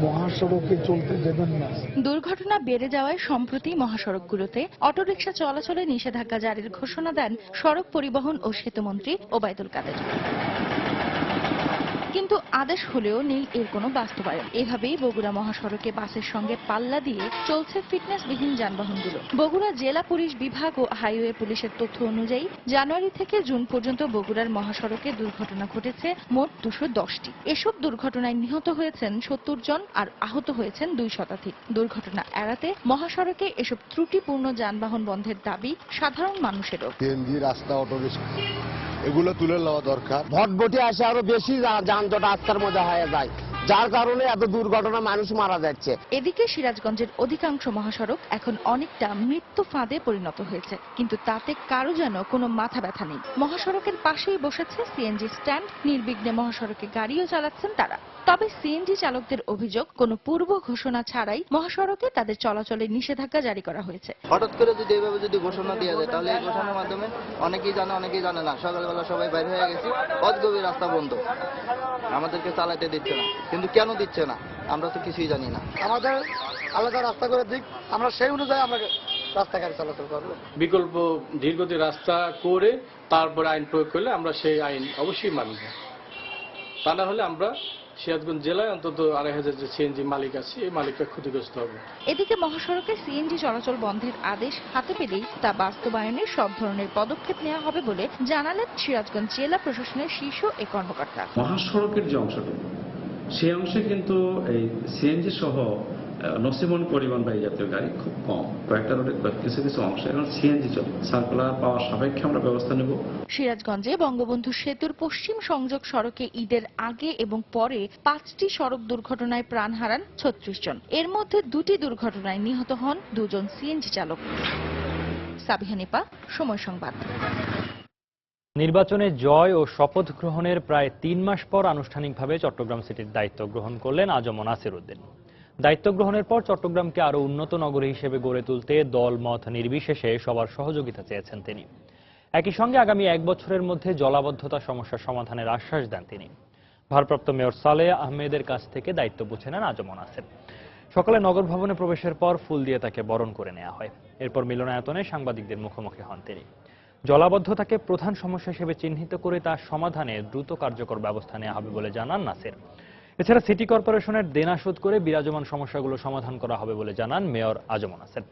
মহাসড়কে চলতে দেবেন না।
দুর্ঘটনা বেড়ে যাওয়ায় সম্প্রতি মহাসড়কগুলোতে অটোরিকশা চলাচলে নিষেধাজ্ঞা জারির ঘোষণা দেন সড়ক পরিবহন ও সেতুমন্ত্রী ওবায়দুল কাদের। কিন্তু আদেশ হলেও নেই এর কোনো বাস্তবায়ন। এভাবেই বগুড়া মহাসড়কে বাসের সঙ্গে পাল্লা দিয়ে চলছে ফিটনেসবিহীন যানবাহনগুলো। বগুড়া জেলা পুলিশ বিভাগ ও হাইওয়ে পুলিশের তথ্য অনুযায়ী জানুয়ারি থেকে জুন পর্যন্ত বগুড়ার মহাসড়কে দুর্ঘটনা ঘটেছে মোট 210টি। এসব দুর্ঘটনায় নিহত হয়েছেন 70 জন আর আহত হয়েছেন 2 শতাধিক। দুর্ঘটনা এড়াতে মহাসড়কে এসব ত্রুটিপূর্ণ যানবাহন বন্ধের দাবি সাধারণ মানুষেরও।
সিএনজি রাস্তা অটোরিকশা এগুলো তুলে নেওয়া দরকার।
ভটভটি আসে আরো বেশি যানজট রাস্তার মধ্যে হয়ে যায়, যার কারণে এত দুর্ঘটনা মানুষ মারা যাচ্ছে।
এদিকে সিরাজগঞ্জের অধিকাংশ মহাসড়ক এখন অনেকটা মৃত্যু ফাঁদে পরিণত হয়েছে, কিন্তু তাতে কারো যেন কোনো মাথা ব্যথা নেই। মহাসড়কের পাশেই বসেছে সিএনজি স্ট্যান্ড, নির্বিঘ্নে মহাসড়কে গাড়িও চালাচ্ছেন তারা। তবে সিএনজি চালকদের অভিযোগ, কোনো পূর্ব ঘোষণা ছাড়াই মহাসড়কে তাদের চলাচলে নিষেধাজ্ঞা জারি করা হয়েছে।
হঠাৎ করে যদি এভাবে ঘোষণা দেওয়া যায় তাহলে এই ঘোষণার মাধ্যমে অনেকেই জানে অনেকেই জানে না। সকালবেলা সবাই বাইরে হয়ে গেছে, অদ্গভীর রাস্তা বন্ধ, আমাদেরকে চালাতে দিচ্ছে না। কিন্তু কেন দিচ্ছে না আমরা তো কিছুই জানি না।
আমাদের আলাদা রাস্তা করে দিক, আমরা সেই অনুযায়ী আমরা রাস্তাঘাটে চলাচল করবো।
বিকল্প ধীরগতি রাস্তা করে তারপরে আইন প্রয়োগ করলে আমরা সেই আইন অবশ্যই মানব। তা না হলে আমরা সিরাজগঞ্জ জেলায় অন্তত 2,500 যে সিএনজি মালিক আছে এই মালিকরা ক্ষতিগ্রস্ত হবে।
এদিকে মহাসড়কে সিএনজি চলাচল বন্ধের আদেশ হাতে পেলেই তা বাস্তবায়নে সব ধরনের পদক্ষেপ নেওয়া হবে বলে জানালেন সিরাজগঞ্জ জেলা প্রশাসনের শীর্ষ এই কর্মকর্তা।
মহাসড়কের যে অংশটুকু সেই অংশে কিন্তু এই সিএনজি সহ নসিমন পরিবহনবাহী জাতীয় গাড়ি খুব কম, কয়েকটা রোডে কিছু কিছু অংশে এখন সিএনজি চলে। সার্কুলার পাওয়ার সাপেক্ষে আমরা ব্যবস্থা নেব।
সিরাজগঞ্জে বঙ্গবন্ধু সেতুর পশ্চিম সংযোগ সড়কে ঈদের আগে এবং পরে 5টি সড়ক দুর্ঘটনায় প্রাণ হারান 36 জন। এর মধ্যে 2টি দুর্ঘটনায় নিহত হন 2 জন সিএনজি চালক। সাবিহা নিপা, সময় সংবাদ।
নির্বাচনে জয় ও শপথ গ্রহণের প্রায় 3 মাস পর আনুষ্ঠানিকভাবে চট্টগ্রাম সিটির দায়িত্ব গ্রহণ করলেন আজম নাসির উদ্দিন। দায়িত্ব গ্রহণের পর চট্টগ্রামকে আরো উন্নত নগরী হিসেবে গড়ে তুলতে দল মত নির্বিশেষে সবার সহযোগিতা চেয়েছেন তিনি। একই সঙ্গে আগামী 1 বছরের মধ্যে জলাবদ্ধতা সমস্যার সমাধানের আশ্বাস দেন তিনি। ভারপ্রাপ্ত মেয়র সালেহ আহমেদের কাছ থেকে দায়িত্ব বুঝে নেন আজম নাসির। সকালে নগর ভবনে প্রবেশের পর ফুল দিয়ে তাকে বরণ করে নেওয়া হয়। এরপর মিলনায়তনে সাংবাদিকদের মুখোমুখি হন তিনি। জলাবদ্ধতাকে প্রধান সমস্যা হিসেবে চিহ্নিত করে তা সমাধানে দ্রুত কার্যকর ব্যবস্থা নেওয়া হবে বলে জানান নাসির। এছাড়া সিটি কর্পোরেশনের দেনা শোধ করে বিরাজমান সমস্যাগুলো সমাধান করা হবে বলে জানান মেয়র আজম নাসির।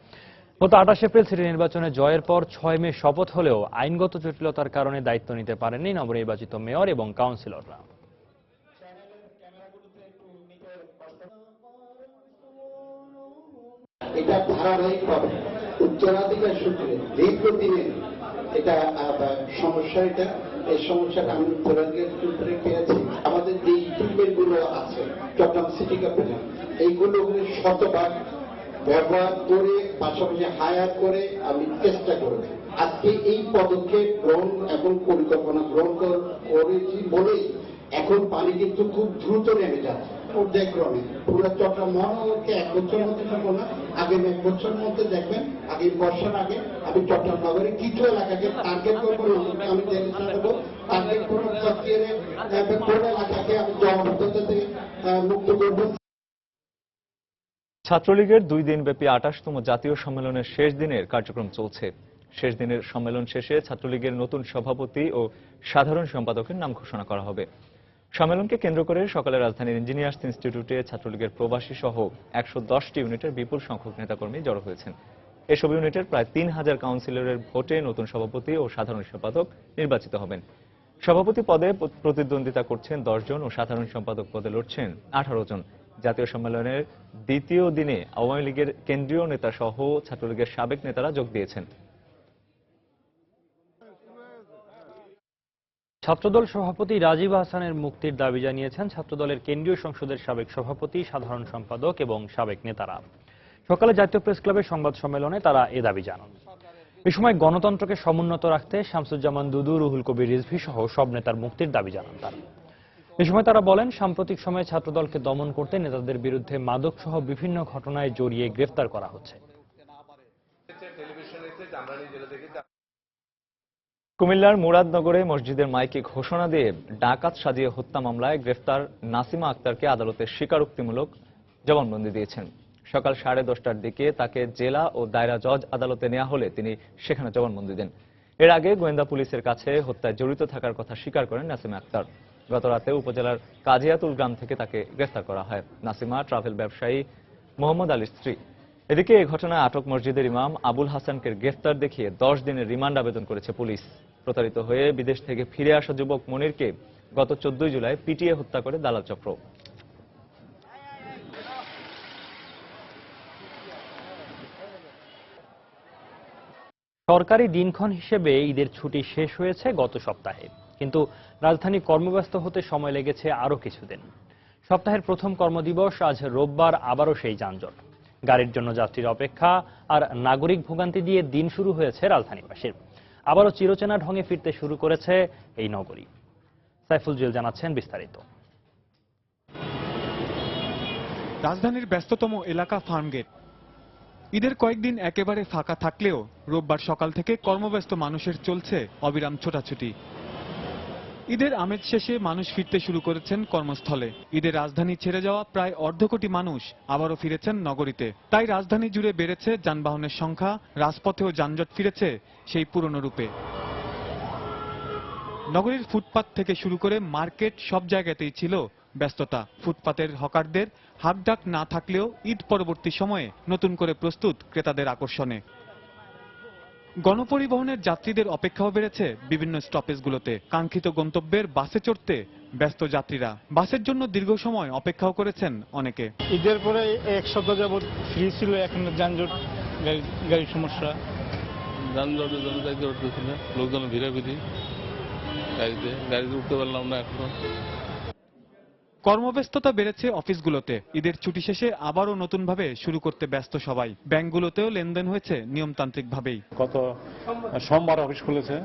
গত 28 এপ্রিল সিটি নির্বাচনে জয়ের পর 6 মে শপথ হলেও আইনগত জটিলতার কারণে দায়িত্ব নিতে পারেননি নবনির্বাচিত মেয়র এবং কাউন্সিলররা।
এটা ধারাবাহিকভাবে উত্তরাধিকার সূত্রে দীর্ঘদিনের এটা সমস্যা, এই সমস্যাটা আমি উত্তরাধিকার সূত্রে পেয়েছি। আমাদের যে ইকুইপমেন্ট গুলো আছে চট্টগ্রাম সিটি কর্পোরেশন, এইগুলো শতভাগ ব্যবহার করে পাশাপাশি হায়ার করে আমি চেষ্টা করেছি। আজকে এই পদক্ষেপ গ্রহণ এবং পরিকল্পনা গ্রহণ করেছি বলেই এখন পানি কিন্তু খুব দ্রুত নেমে যাচ্ছে পর্যায়ক্রমে। পুরো চট্টগ্রাম মহানগরকে 1 বছরের মধ্যে থাকবো না, আগামী 1 বছরের মধ্যে দেখবেন আগে বর্ষার আগে আমি চট্টগ্রাম নগরে কিছু এলাকাকে টার্গেট করবো, আমি দেবো টার্গেট করে কোন এলাকাকে আমি জলাবদ্ধতা থেকে মুক্ত করবো।
ছাত্রলীগের 2 দিনব্যাপী 28তম জাতীয় সম্মেলনের শেষ দিনের কার্যক্রম চলছে। শেষ দিনের সম্মেলন শেষে ছাত্রলীগের নতুন সভাপতি ও সাধারণ সম্পাদকের নাম ঘোষণা করা হবে। সম্মেলনকে কেন্দ্র করে সকালে রাজধানীর ইঞ্জিনিয়ার্স ইনস্টিটিউটে ছাত্রলীগের প্রবাসী সহ 110টি ইউনিটের বিপুল সংখ্যক নেতাকর্মী জড়ো হয়েছেন। এসব ইউনিটের প্রায় 3000 কাউন্সিলরের ভোটে নতুন সভাপতি ও সাধারণ সম্পাদক নির্বাচিত হবেন। সভাপতি পদে প্রতিদ্বন্দ্বিতা করছেন 10 জন ও সাধারণ সম্পাদক পদে লড়ছেন 18 জন। জাতীয় সম্মেলনের দ্বিতীয় দিনে আওয়ামী লীগের কেন্দ্রীয় নেতা সহ ছাত্রলীগের সাবেক নেতারা যোগ দিয়েছেন।
ছাত্রদল সভাপতি রাজীব হাসানের মুক্তির দাবি জানিয়েছেন ছাত্রদলের কেন্দ্রীয় সংসদের সাবেক সভাপতি, সাধারণ সম্পাদক এবং সাবেক নেতারা। সকালে জাতীয় প্রেস ক্লাবের সংবাদ সম্মেলনে তারা এ দাবি জানান। এ সময় গণতন্ত্রকে সমুন্নত রাখতে শামসুজ্জামান দুদু, রুহুল কবির রিজভী সহ সব নেতার মুক্তির দাবি জানান তারা। এ সময় তারা বলেন, সাম্প্রতিক সময়ে ছাত্রদলকে দমন করতে নেতাদের বিরুদ্ধে মাদক সহ বিভিন্ন ঘটনায় জড়িয়ে গ্রেফতার করা হচ্ছে।
কুমিল্লার মুরাদনগরে মসজিদের মাইকে ঘোষণা দিয়ে ডাকাত সাজিয়ে হত্যা মামলায় গ্রেফতার নাসিমা আক্তারকে আদালতে স্বীকারোক্তিমূলক জবানবন্দি দিয়েছেন। সকাল 10:30টার দিকে তাকে জেলা ও দায়রা জজ আদালতে নেওয়া হলে তিনি সেখানে জবানবন্দি দেন। এর আগে গোয়েন্দা পুলিশের কাছে হত্যায় জড়িত থাকার কথা স্বীকার করেন নাসিমা আক্তার। গতরাতে উপজেলার কাজিয়াতুল গ্রাম থেকে তাকে গ্রেফতার করা হয়। নাসিমা ট্রাভেল ব্যবসায়ী মোহাম্মদ আলীর স্ত্রী। এদিকে এই ঘটনায় আটক মসজিদের ইমাম আবুল হাসানকে গ্রেফতার দেখিয়ে 10 দিনের রিমান্ড আবেদন করেছে পুলিশ। প্রতারিত হয়ে বিদেশ থেকে ফিরে আসা যুবক মনিরকে গত 14 জুলাই পিটিয়ে হত্যা করে দালাল চক্র।
সরকারি দিনক্ষণ হিসেবে ঈদের ছুটি শেষ হয়েছে গত সপ্তাহে, কিন্তু রাজধানী কর্মব্যস্ত হতে সময় লেগেছে আরও কিছুদিন। সপ্তাহের প্রথম কর্মদিবস আজ রোববার আবারও সেই যানজট, গাড়ির জন্য যাত্রীর অপেক্ষা আর নাগরিক ভোগান্তি দিয়ে দিন শুরু হয়েছে রাজধানীবাসীর। আবারও চিরচেনা ঢঙে ফিরতে শুরু করেছে এই নগরী। সাইফুল জুয়েল জানাচ্ছেন বিস্তারিত।
রাজধানীর ব্যস্ততম এলাকা ফার্মগেট। ঈদের কয়েকদিন একেবারে ফাঁকা থাকলেও রোববার সকাল থেকে কর্মব্যস্ত মানুষের চলছে অবিরাম ছোটাছুটি। ঈদের আমেজ শেষে মানুষ ফিরতে শুরু করেছেন কর্মস্থলে। ঈদের রাজধানী ছেড়ে যাওয়া প্রায় 1/2 কোটি মানুষ আবারও ফিরেছেন নগরীতে। তাই রাজধানী জুড়ে বেড়েছে যানবাহনের সংখ্যা, রাজপথেও যানজট ফিরেছে সেই পুরনো রূপে। নগরীর ফুটপাত থেকে শুরু করে মার্কেট সব জায়গাতেই ছিল ব্যস্ততা। ফুটপাতের হকারদের হাকডাক না থাকলেও ঈদ পরবর্তী সময়ে নতুন করে প্রস্তুত ক্রেতাদের আকর্ষণে। গণপরিবহনের যাত্রীদের অপেক্ষাও বেড়েছে বিভিন্ন স্টপেজগুলোতে। কাঙ্ক্ষিত গন্তব্যের বাসে চড়তে ব্যস্ত যাত্রীরা। বাসের জন্য দীর্ঘ সময় অপেক্ষাও করেছেন অনেকে।
ঈদের পরে 1 সপ্তাহ যাবৎ ফ্রি ছিল, এখন যানজট, গাড়ির সমস্যা,
যানজটের জন্য যাইতে পারতেছিল, লোকজন ভিড়াভিড়ি, গাড়িতে উঠতে পারলাম না এখন।
কর্মব্যস্ততা বেড়েছে অফিসগুলোতে। ঈদের ছুটি শেষে আবারও নতুনভাবে শুরু করতে ব্যস্ত সবাই। ব্যাংকগুলোতেও লেনদেন হয়েছে নিয়মতান্ত্রিকভাবেই।
গত সোমবার অফিস খুলেছে,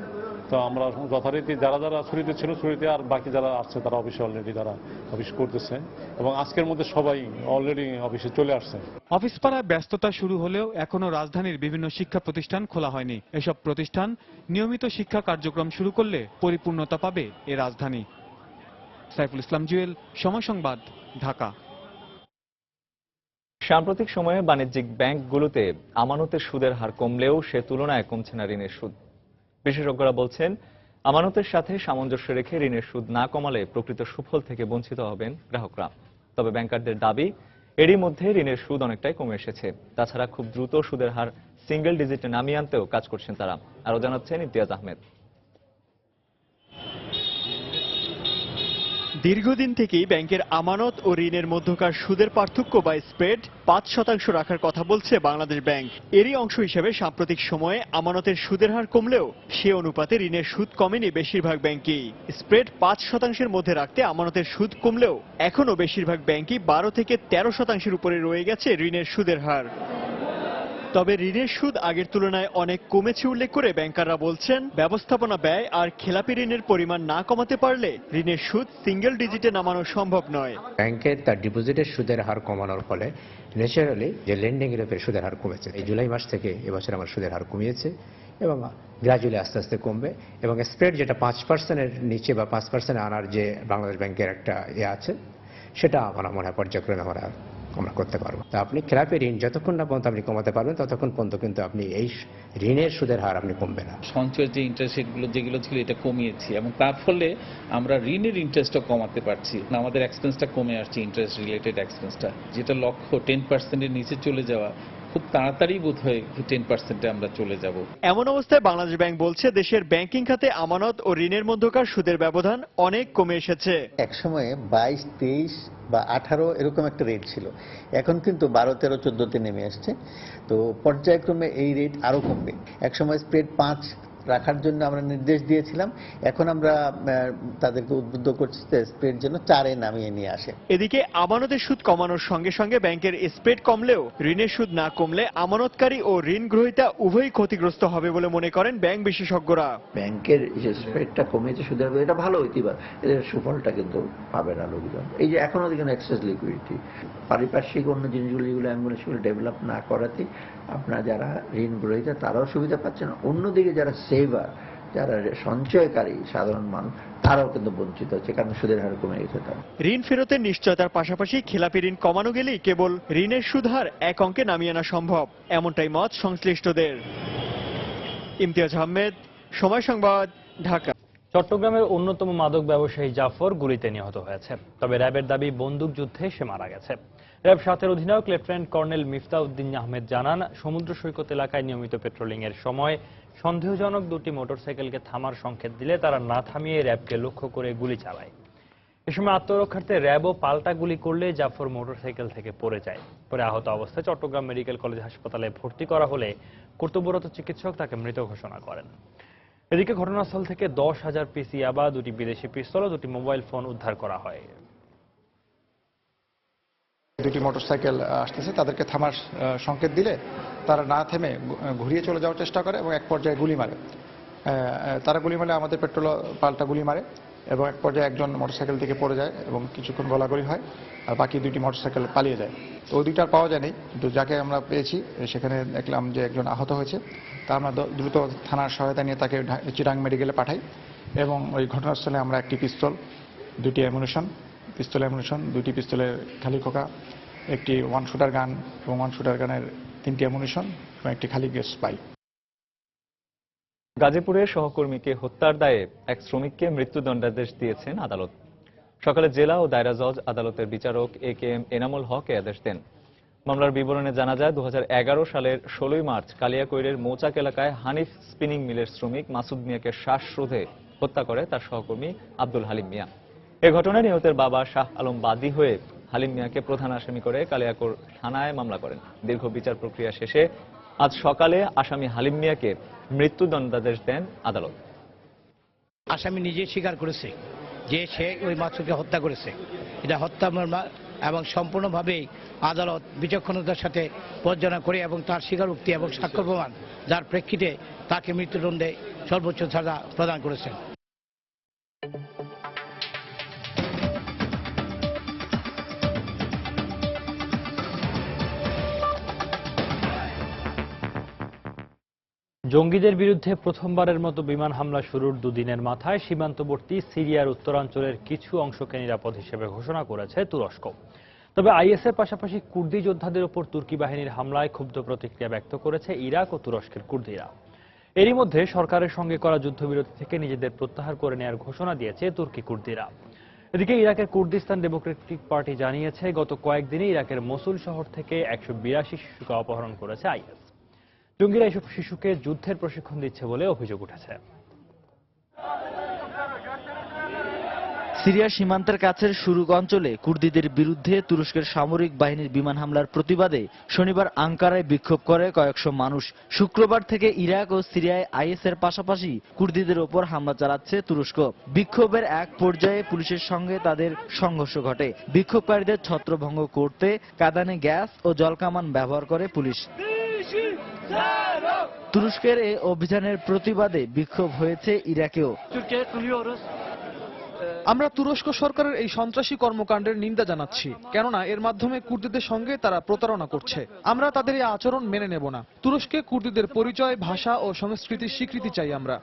তো আমরা যথারীতি যারা যারা ছুটিতে ছিল ছুটিতে, আর বাকি যারা আসছে তারা অফিসে অলরেডি তারা অফিস করতেছে এবং আজকের মধ্যে সবাই অলরেডি অফিসে চলে আসছে।
অফিস পাড়ায় ব্যস্ততা শুরু হলেও এখনো রাজধানীর বিভিন্ন শিক্ষা প্রতিষ্ঠান খোলা হয়নি। এসব প্রতিষ্ঠান নিয়মিত শিক্ষা কার্যক্রম শুরু করলে পরিপূর্ণতা পাবে এ রাজধানী। সাইফুল ইসলাম জুয়েল, সময় সংবাদ, ঢাকা।
সাম্প্রতিক সময়ে বাণিজ্যিক ব্যাংকগুলোতে আমানতের সুদের হার কমলেও সে তুলনায় কমছে না ঋণের সুদ। বিশেষজ্ঞরা বলছেন, আমানতের সাথে সামঞ্জস্য রেখে ঋণের সুদ না কমালে প্রকৃত সুফল থেকে বঞ্চিত হবেন গ্রাহকরা। তবে ব্যাংকারদের দাবি, এরই মধ্যে ঋণের সুদ অনেকটাই কমে এসেছে। তাছাড়া খুব দ্রুত সুদের হার সিঙ্গেল ডিজিটে নামিয়ে আনতেও কাজ করছেন তারা। আরও জানাচ্ছেন ইমতিয়াজ আহমেদ।
দীর্ঘদিন থেকেই ব্যাংকের আমানত ও ঋণের মধ্যকার সুদের পার্থক্য বা স্প্রেড 5% রাখার কথা বলছে বাংলাদেশ ব্যাংক। এরই অংশ হিসেবে সাম্প্রতিক সময়ে আমানতের সুদের হার কমলেও সে অনুপাতে ঋণের সুদ কমেনি বেশিরভাগ ব্যাংকেই। স্প্রেড 5% মধ্যে রাখতে আমানতের সুদ কমলেও এখনো বেশিরভাগ ব্যাংকই 12 থেকে 13% উপরে রয়ে গেছে ঋণের সুদের হার। তবে ঋণের সুদ আগের তুলনায় অনেক কমেছে উল্লেখ করে ব্যাংকাররা বলছেন, ব্যবস্থাপনা ব্যয় আর খেলাপি ঋণের পরিমাণ না কমাতে পারলে ঋণের সুদ সিঙ্গেল ডিজিটে নামানো সম্ভব নয়।
ব্যাংকের তার ডিপোজিটের সুদের হার কমানোর ফলে ন্যাচারালি যে লেন্ডিং এর সুদের হার কমেছে। এই জুলাই মাস থেকে এবছর আমার সুদের হার কমিয়েছে এবং গ্রাজুয়ালি আস্তে আস্তে কমবে এবং স্প্রেড যেটা 5%-এর নিচে বা 5% আনার যে বাংলাদেশ ব্যাংকের একটা আছে, সেটা আমার মনে হয় পর্যায়ক্রমে আমরা করতে পারবো। তা আপনি খেলাপি ঋণ যতক্ষণ না পর্যন্ত আপনি কমাতে পারবেন ততক্ষণ পর্যন্ত কিন্তু আপনি এই ঋণের সুদের হার আপনি কমবে না।
সঞ্চয়ের যে ইন্টারেস্ট রেটগুলো যেগুলো ছিল এটা কমিয়েছি এবং তার ফলে আমরা ঋণের ইন্টারেস্টও কমাতে পারছি। আমাদের এক্সপেন্সটা কমে আসছে, ইন্টারেস্ট রিলেটেড এক্সপেন্সটা, যেটা লক্ষ্য 10%-এর নিচে চলে যাওয়া, খুব তাড়াতাড়ি বোধ হয় 10%-এ আমরা চলে যাব।
এমন অবস্থায় বাংলাদেশ ব্যাংক বলছে, দেশের ব্যাংকিং খাতে আমানত ও ঋণের মধ্যকার সুদের ব্যবধান অনেক কমে এসেছে।
এক সময়ে 22, 23 বা 18 এরকম একটা রেট ছিল, এখন কিন্তু 12, 13, 14-তে নেমে আসছে। তো পর্যায়ক্রমে এই রেট আরো কমবে। এক সময় স্প্রেড 5 রাখার জন্য আমরা নির্দেশ দিয়েছিলাম, এখন আমরা তাদেরকে উদ্বুদ্ধ করছি যে স্প্রেড যেন 4-এ নামিয়ে নিয়ে আসে।
এদিকে আমানতের সুদ কমানোর সঙ্গে সঙ্গে ব্যাংকের স্প্রেড কমলেও ঋণের সুদ না কমলে আমানতকারী ও ঋণ গ্রহীতা উভয়ই ক্ষতিগ্রস্ত হবে বলে মনে করেন ব্যাংক বিশেষজ্ঞরা।
ব্যাংকের যে স্প্রেডটা কমেছে সুদের, এটা ভালো ইতিবাচক, এর সুফলটা কিন্তু পাবে না লোকজন। এই যে এখনো দেখেন এক্সেস লিকুইডিটি, পারিপার্শ্বিক অন্য জিনিসগুলো যেগুলো আমি বলে সেগুলো ডেভেলপ না করাতে আপনার যারা ঋণ গ্রহীতা তারাও সুবিধা পাচ্ছে না, অন্যদিকে যারা সেভার যারা সঞ্চয়কারী সাধারণ মানুষ তারাও কিন্তু বঞ্চিত হচ্ছে, কারণ সুদের হার কমে গেছে। তার
ঋণ ফেরতের নিশ্চয়তার পাশাপাশি খেলাপি ঋণ কমানো গেলেই কেবল ঋণের সুদ হার এক অঙ্কে নামিয়ে আনা সম্ভব, এমনটাই মত সংশ্লিষ্টদের। ইমতিয়াজ আহমেদ, সময় সংবাদ, ঢাকা।
চট্টগ্রামের অন্যতম মাদক ব্যবসায়ী জাফর গুলিতে নিহত হয়েছে, তবে র্যাবের দাবি বন্দুকযুদ্ধে সে মারা গেছে। র্যাব 7-এর অধিনায়ক লেফটেন্যান্ট কর্নেল মিফতাউদ্দিন আহমেদ জানান, সমুদ্র সৈকত এলাকায় নিয়মিত পেট্রোলিং এর সময় সন্দেহজনক দুটি মোটরসাইকেলকে থামার সংকেত দিলে তারা না থামিয়ে র্যাবকে লক্ষ্য করে গুলি চালায়। এ সময় আত্মরক্ষার্থে র্যাবও পাল্টা গুলি করলে জাফর মোটরসাইকেল থেকে পড়ে যায়। পরে আহত অবস্থায় চট্টগ্রাম মেডিকেল কলেজ হাসপাতালে ভর্তি করা হলে কর্তব্যরত চিকিৎসক তাকে মৃত ঘোষণা করেন। এদিকে ঘটনাস্থল থেকে 10,000 পিস ইয়াবা, 2টি বিদেশি পিস্তল ও 2টি মোবাইল ফোন উদ্ধার করা হয়।
দুটি মোটরসাইকেল আসতেছে, তাদেরকে থামার সংকেত দিলে তারা না থেমে ঘুরিয়ে চলে যাওয়ার চেষ্টা করে এবং এক পর্যায়ে গুলি মারে। তারা গুলি মারে, আমাদের পেট্রোল পাল্টা গুলি মারে এবং এক পর্যায়ে একজন মোটরসাইকেল থেকে পড়ে যায় এবং কিছুক্ষণ গলাগলি হয়, আর বাকি দুটি মোটরসাইকেল পালিয়ে যায়। তো ওই দুইটার পাওয়া যায়নি, কিন্তু যাকে আমরা পেয়েছি সেখানে দেখলাম যে একজন আহত হয়েছে। তা আমরা দ্রুত থানার সহায়তা নিয়ে তাকে চিটাং মেডিকেলে পাঠাই এবং ওই ঘটনাস্থলে আমরা একটি পিস্তল, 2টি অ্যামুনিশন, পিস্তল অ্যামুনিশন, 2টি পিস্তলের খালি খোকা, একটি 1 শুটার গান এবং 1 শুটার গানের 3টি অ্যামুনিশন এবং একটি খালি গ্যাস পাই।
গাজীপুরে সহকর্মীকে হত্যার দায়ে এক শ্রমিককে মৃত্যুদণ্ডাদেশ দিয়েছেন আদালত। সকালে জেলা ও দায়রা জজ আদালতের বিচারক AKM এনামুল হক এ আদেশ দেন। মামলার বিবরণে জানা যায়, 2011 সালের 16 মার্চ কালিয়াকৈরের মৌচাক এলাকায় হানিফ স্পিনিং মিলের শ্রমিক মাসুদ মিয়াকে শ্বাসরোধে হত্যা করে তার সহকর্মী আব্দুল হালিম মিয়া। এ ঘটনায় নিহতের বাবা শাহ আলম বাদী হয়ে হালিম মিয়াকে প্রধান আসামি করে কালিয়াকৈর থানায় মামলা করেন। দীর্ঘ বিচার প্রক্রিয়া শেষে আজ সকালে আসামি হালিম মিয়াকে মৃত্যুদণ্ডাদেশ দেন আদালত।
আসামি নিজে স্বীকার করেছে যে সে ওই মাসুদকে হত্যা করেছে। এটা হত্যা মামলা এবং সম্পূর্ণভাবেই আদালত বিচক্ষণতার সাথে পর্যালোচনা করে এবং তার স্বীকারোক্তি এবং সাক্ষ্য প্রমাণ যার প্রেক্ষিতে তাকে মৃত্যুদণ্ডে সর্বোচ্চ সাজা প্রদান করেছেন।
জঙ্গিদের বিরুদ্ধে প্রথমবারের মতো বিমান হামলা শুরুর দুদিনের মাথায় সীমান্তবর্তী সিরিয়ার উত্তরাঞ্চলের কিছু অংশকে নিরাপদ হিসেবে ঘোষণা করেছে তুরস্ক। তবে আইএসের পাশাপাশি কুর্দি যোদ্ধাদের উপর তুর্কি বাহিনীর হামলায় ক্ষুব্ধ প্রতিক্রিয়া ব্যক্ত করেছে ইরাক ও তুরস্কের কুর্দিরা। এরই মধ্যে সরকারের সঙ্গে করা যুদ্ধবিরতি থেকে নিজেদের প্রত্যাহার করে নেওয়ার ঘোষণা দিয়েছে তুর্কি কুর্দিরা। এদিকে ইরাকের কুর্দিস্তান ডেমোক্রেটিক পার্টি জানিয়েছে, গত কয়েকদিনে ইরাকের মসুল শহর থেকে 182 শিশুকে অপহরণ করেছে আইএস। জঙ্গিরা এসব শিশুকে যুদ্ধের প্রশিক্ষণ দিচ্ছে বলে অভিযোগ উঠেছে।
সিরিয়া সীমান্তের কাছের সুরুক অঞ্চলে কুর্দিদের বিরুদ্ধে তুরস্কের সামরিক বাহিনীর বিমান হামলার প্রতিবাদে শনিবার আঙ্কারায় বিক্ষোভ করে কয়েকশো মানুষ। শুক্রবার থেকে ইরাক ও সিরিয়ায় আইএসের পাশাপাশি কুর্দিদের ওপর হামলা চালাচ্ছে তুরস্ক। বিক্ষোভের এক পর্যায়ে পুলিশের সঙ্গে তাদের সংঘর্ষ ঘটে। বিক্ষোভকারীদের ছত্রভঙ্গ করতে কাঁদানে গ্যাস ও জলকামান ব্যবহার করে পুলিশ। তুরস্কের এই অভিযানের প্রতিবাদে বিক্ষোভ হয়েছে ইরাকেও।
আমরা তুরস্ক সরকারের এই সন্ত্রাসী কর্মকাণ্ডের নিন্দা জানাচ্ছি, কেননা এর মাধ্যমে কুর্দিদের সঙ্গে তারা প্রতারণা করছে। আমরা তাদের এই আচরণ মেনে নেব না। তুরস্কে কুর্দিদের পরিচয়, ভাষা ও সংস্কৃতির স্বীকৃতি চাই আমরা।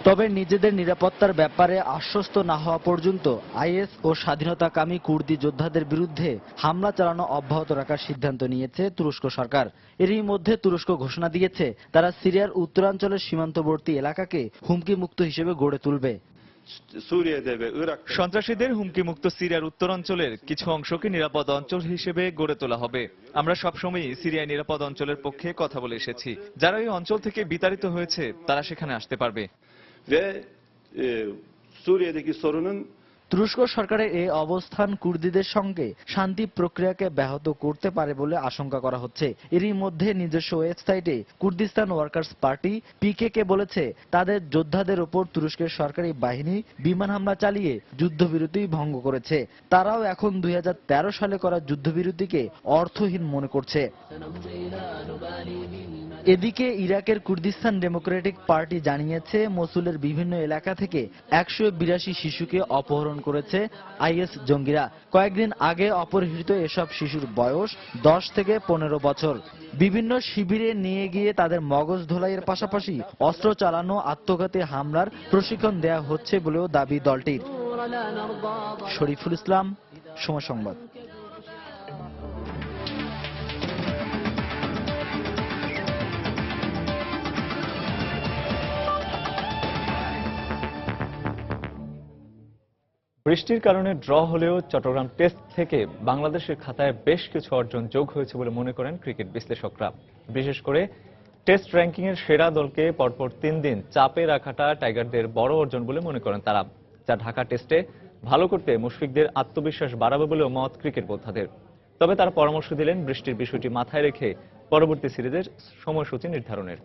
তবে নিজেদের নিরাপত্তার ব্যাপারে আশ্বস্ত না হওয়া পর্যন্ত আইএস ও স্বাধীনতাকামী কুর্দি যোদ্ধাদের বিরুদ্ধে হামলা চালানো অব্যাহত রাখার সিদ্ধান্ত নিয়েছে তুরস্ক সরকার। এরই মধ্যে তুরস্ক ঘোষণা দিয়েছে তারা সিরিয়ার উত্তরাঞ্চলের সীমান্তবর্তী এলাকাকে হুমকিমুক্ত হিসেবে গড়ে তুলবে।
সন্ত্রাসীদের হুমকিমুক্ত সিরিয়ার উত্তরাঞ্চলের কিছু অংশকে নিরাপদ অঞ্চল হিসেবে গড়ে তোলা হবে। আমরা সবসময় সিরিয়ায় নিরাপদ অঞ্চলের পক্ষে কথা বলে এসেছি। যারা এই অঞ্চল থেকে বিতাড়িত হয়েছে তারা সেখানে আসতে পারবে।
তুরস্ক সরকারের এই অবস্থান কুর্দিদের সঙ্গে শান্তি প্রক্রিয়াকে ব্যাহত করতে পারে বলে আশঙ্কা করা হচ্ছে। এরই মধ্যে নিজস্ব ওয়েবসাইটে কুর্দিস্তান ওয়ার্কার্স পার্টি PKK বলেছে তাদের যোদ্ধাদের ওপর তুরস্কের সরকারি বাহিনী বিমান হামলা চালিয়ে যুদ্ধবিরতি ভঙ্গ করেছে। তারাও এখন 2013 সালে করা যুদ্ধবিরতিকে অর্থহীন মনে করছে। এদিকে ইরাকের কুর্দিস্তান ডেমোক্রেটিক পার্টি জানিয়েছে মসুলের বিভিন্ন এলাকা থেকে 182 শিশুকে অপহরণ পালন করেছে আইএস জঙ্গিরা। কয়েকদিন আগে অপহৃত এসব শিশুর বয়স 10 থেকে 15 বছর। বিভিন্ন শিবিরে নিয়ে গিয়ে তাদের মগজ ধোলাইয়ের পাশাপাশি অস্ত্র চালানো, আত্মঘাতী হামলার প্রশিক্ষণ দেয়া হচ্ছে বলেও দাবি দলটির। শরীফুল ইসলাম, সময় সংবাদ।
বৃষ্টির কারণে ড্র হলেও চট্টগ্রাম টেস্ট থেকে বাংলাদেশের খাতায় বেশ কিছু অর্জন যোগ হয়েছে বলে মনে করেন ক্রিকেট বিশ্লেষকরা। বিশেষ করে টেস্ট র্যাঙ্কিংয়ের সেরা দলকে পরপর 3 দিন চাপে রাখাটা টাইগারদের বড় অর্জন বলে মনে করেন তারা, যা ঢাকা টেস্টে ভালো করতে মুশফিকদের আত্মবিশ্বাস বাড়াবে বলেও মত ক্রিকেট বোদ্ধাদের। তবে তারা পরামর্শ দিলেন বৃষ্টির বিষয়টি মাথায় রেখে পরবর্তী সিরিজের সময়সূচি নির্ধারণের।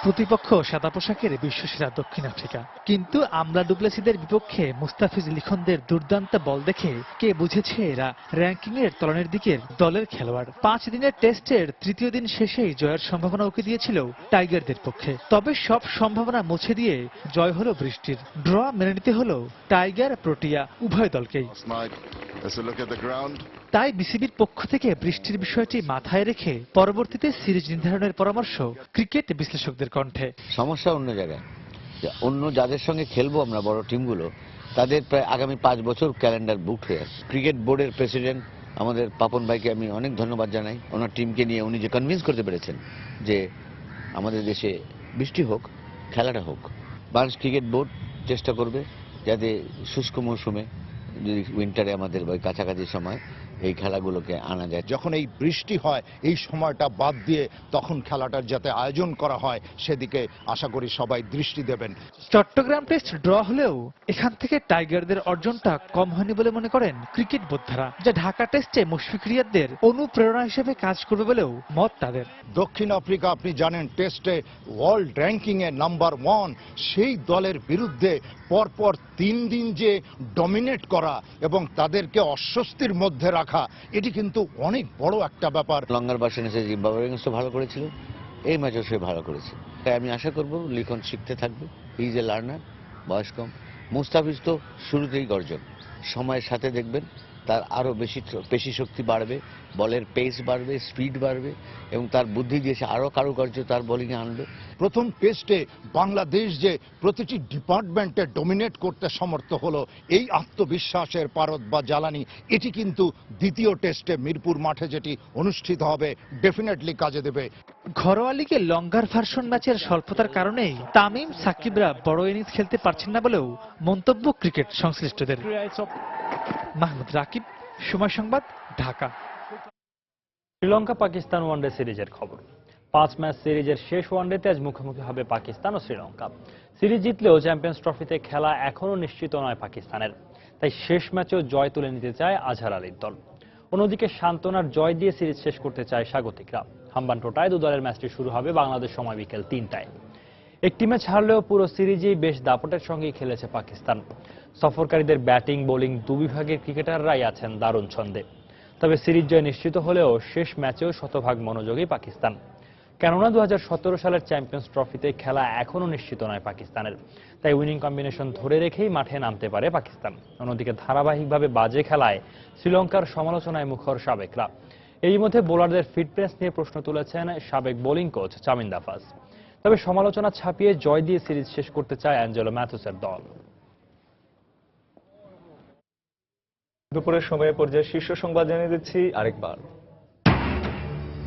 প্রতিপক্ষ সাদা পোশাকের বিশ্বসেরা দক্ষিণ আফ্রিকা, কিন্তু আমলা ডুপ্লেসিদের বিপক্ষে মুস্তাফিজ লিখনদের দুর্দান্ত বল দেখে কে বুঝেছে এরা র্যাঙ্কিং এর তলানির দিকের দলের খেলোয়াড়। 5 দিনের টেস্টের তৃতীয় দিন শেষেই জয়ের সম্ভাবনা উকি দিয়েছিল টাইগারদের পক্ষে। তবে সব সম্ভাবনা মুছে দিয়ে জয় হলো বৃষ্টির। ড্র মেনে নিতে হলো টাইগার প্রোটিয়া উভয় দলকেই। তাই বিসিবির পক্ষ থেকে বৃষ্টির বিষয়টি মাথায় রেখে পরবর্তীতে সিরিজ নির্ধারণের পরামর্শ ক্রিকেট বিশ্লেষকদের কণ্ঠে।
সমস্যা অন্য জায়গায়, অন্য যাদের সঙ্গে খেলবো আমরা বড় টিমগুলো, তাদের প্রায় আগামী 5 বছর ক্যালেন্ডার বুক হয়ে আছে। ক্রিকেট বোর্ডের প্রেসিডেন্ট আমাদের পাপন ভাইকে আমি অনেক ধন্যবাদ জানাই। ওনার টিমকে নিয়ে উনি যে কনভিন্স করতে পেরেছেন যে আমাদের দেশে বৃষ্টি হোক, খেলাটা হোক। বাংলাদেশ ক্রিকেট বোর্ড চেষ্টা করবে যাতে শুষ্ক মৌসুমে, যদি উইন্টারে আমাদের কাছাকাছি সময় এই খেলাগুলোকে আনা যায়।
যখন এই বৃষ্টি হয় এই সময়টা বাদ দিয়ে তখন খেলাটার যাতে আয়োজন করা হয় সেদিকে আশা করি সবাই দৃষ্টি দেবেন।
চট্টগ্রাম টেস্ট ড্র হলেও এখান থেকে টাইগারদের অর্জনটা কম হয়নি বলে মনে করেন ক্রিকেট বোদ্ধারা, যা ঢাকা টেস্টে মুশফিক রিয়াদদের অনুপ্রেরণা হিসেবে কাজ করবে বলেও মত তাদের।
দক্ষিণ আফ্রিকা আপনি জানেন টেস্টে ওয়ার্ল্ড র্যাঙ্কিং এ নাম্বার 1, সেই দলের বিরুদ্ধে পরপর 3 দিন যে ডমিনেট করা এবং তাদেরকে অস্বস্তির মধ্যে রাখা, এটি কিন্তু অনেক বড় একটা ব্যাপার।
লঙ্গার বাসেন এসে জিম্বাবুয়ে এগেইনস্টও ভালো করেছিল, এই ম্যাচও সে ভালো করেছে। তাই আমি আশা করব লিখন শিখতে থাকবে, হি ইজ এ লার্নার, বয়স কম। মুস্তাফিজ তো শুরুতেই গর্জন, সময়ের সাথে দেখবেন তার আরো বেশি পেশি শক্তি বাড়বে, বলের পেস বাড়বে, স্পিড বাড়বে এবং তার বুদ্ধি দিয়ে সে আরো কারুকার্য তার বোলিংয়ে আনবে।
প্রথম টেস্টে বাংলাদেশ যে প্রতিটি ডিপার্টমেন্টে ডমিনেট করতে সমর্থ হলো, এই আত্মবিশ্বাসের পারদ বা জ্বালানি এটি কিন্তু দ্বিতীয় টেস্টে মিরপুর মাঠে যেটি অনুষ্ঠিত হবে ডেফিনেটলি কাজে দেবে।
ঘরোয়া লিগে লঙ্গার ভার্সন ম্যাচের স্বল্পতার কারণেই তামিম সাকিবরা বড় ইনিংস খেলতে পারছেন না বলেও মন্তব্য ক্রিকেট সংশ্লিষ্টদের। মাহমুদ রাকিব, সময় সংবাদ, ঢাকা।
শ্রীলঙ্কা পাকিস্তান ওয়ানডে সিরিজের খবর। 5 ম্যাচ সিরিজের শেষ ওয়ানডেতে আজ মুখোমুখি হবে পাকিস্তান ও শ্রীলঙ্কা। সিরিজ জিতলেও চ্যাম্পিয়ন্স ট্রফিতে খেলা এখনও নিশ্চিত নয় পাকিস্তানের, তাই শেষ ম্যাচেও জয় তুলে নিতে চায় আজহার আলীর দল। অন্যদিকে সান্ত্বনার জয় দিয়ে সিরিজ শেষ করতে চায় স্বাগতিকরা। হাম্বানটোটায় 2 দলের ম্যাচটি শুরু হবে বাংলাদেশ সময় বিকেল 3টায়। একটি ম্যাচ হারলেও পুরো সিরিজেই বেশ দাপটের সঙ্গেই খেলেছে পাকিস্তান। সফরকারীদের ব্যাটিং বোলিং দুবিভাগের ক্রিকেটাররাই আছেন দারুণ ছন্দে। তবে সিরিজ জয় নিশ্চিত হলেও শেষ ম্যাচেও শতভাগ মনোযোগী পাকিস্তান, কেননা 2017 সালের চ্যাম্পিয়ন্স ট্রফিতে খেলা এখনও নিশ্চিত নয় পাকিস্তানের, তাই উইনিং কম্বিনেশন ধরে রেখেই মাঠে নামতে পারে পাকিস্তান। অন্যদিকে ধারাবাহিকভাবে বাজে খেলায় শ্রীলঙ্কার সমালোচনায় মুখর সাবেকরা। এরই মধ্যে বোলারদের ফিটনেস নিয়ে প্রশ্ন তুলেছেন সাবেক বোলিং কোচ চামিন্দা ফাজ। তবে সমালোচনা ছাপিয়ে জয় দিয়ে সিরিজ শেষ করতে চায় অ্যাঞ্জেলো ম্যাথুসের দল।
দুপুরের সময়ে পর্যায়ে শীর্ষ সংবাদ জানিয়ে দিচ্ছি আরেকবার।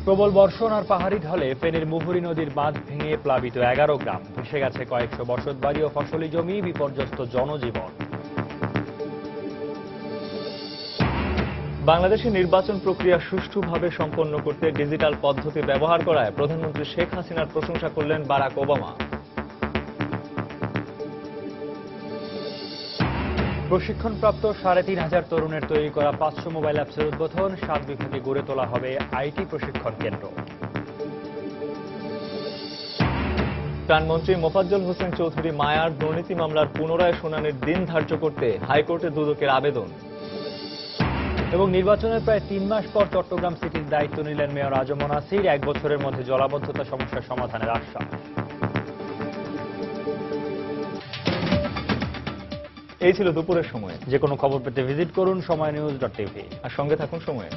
প্রবল বর্ষণ আর পাহাড়ি ঢলে ফেনীর মুহুরী নদীর বাঁধ ভেঙে প্লাবিত 11 গ্রাম, ভেসে গেছে কয়েকশো বসতবাড়ি ও ফসলি জমি, বিপর্যস্ত জনজীবন।
বাংলাদেশের নির্বাচন প্রক্রিয়া সুষ্ঠুভাবে সম্পন্ন করতে ডিজিটাল পদ্ধতি ব্যবহার করায় প্রধানমন্ত্রী শেখ হাসিনার প্রশংসা করলেন বারাক ওবামা।
প্রশিক্ষণপ্রাপ্ত 3,500 তরুণের তৈরি করা 500 মোবাইল অ্যাপসের উদ্বোধন, 7 বিভাগে গড়ে তোলা হবে আইটি প্রশিক্ষণ কেন্দ্র।
ত্রাণমন্ত্রী মোফাজ্জল হোসেন চৌধুরী মায়ার দুর্নীতি মামলার পুনরায় শুনানির দিন ধার্য করতে হাইকোর্টে দুদকের আবেদন।
এবং নির্বাচনের প্রায় 3 মাস পর চট্টগ্রাম সিটির দায়িত্ব নিলেন মেয়র আজম নাসির, 1 বছরের মধ্যে জলাবদ্ধতা সমস্যার সমাধানের আশ্বাস।
এই ছিল দুপুরের সময়।
যে কোনো খবর পেতে ভিজিট করুন সময়নিউজ.tv
আর সঙ্গে থাকুন সময়ে।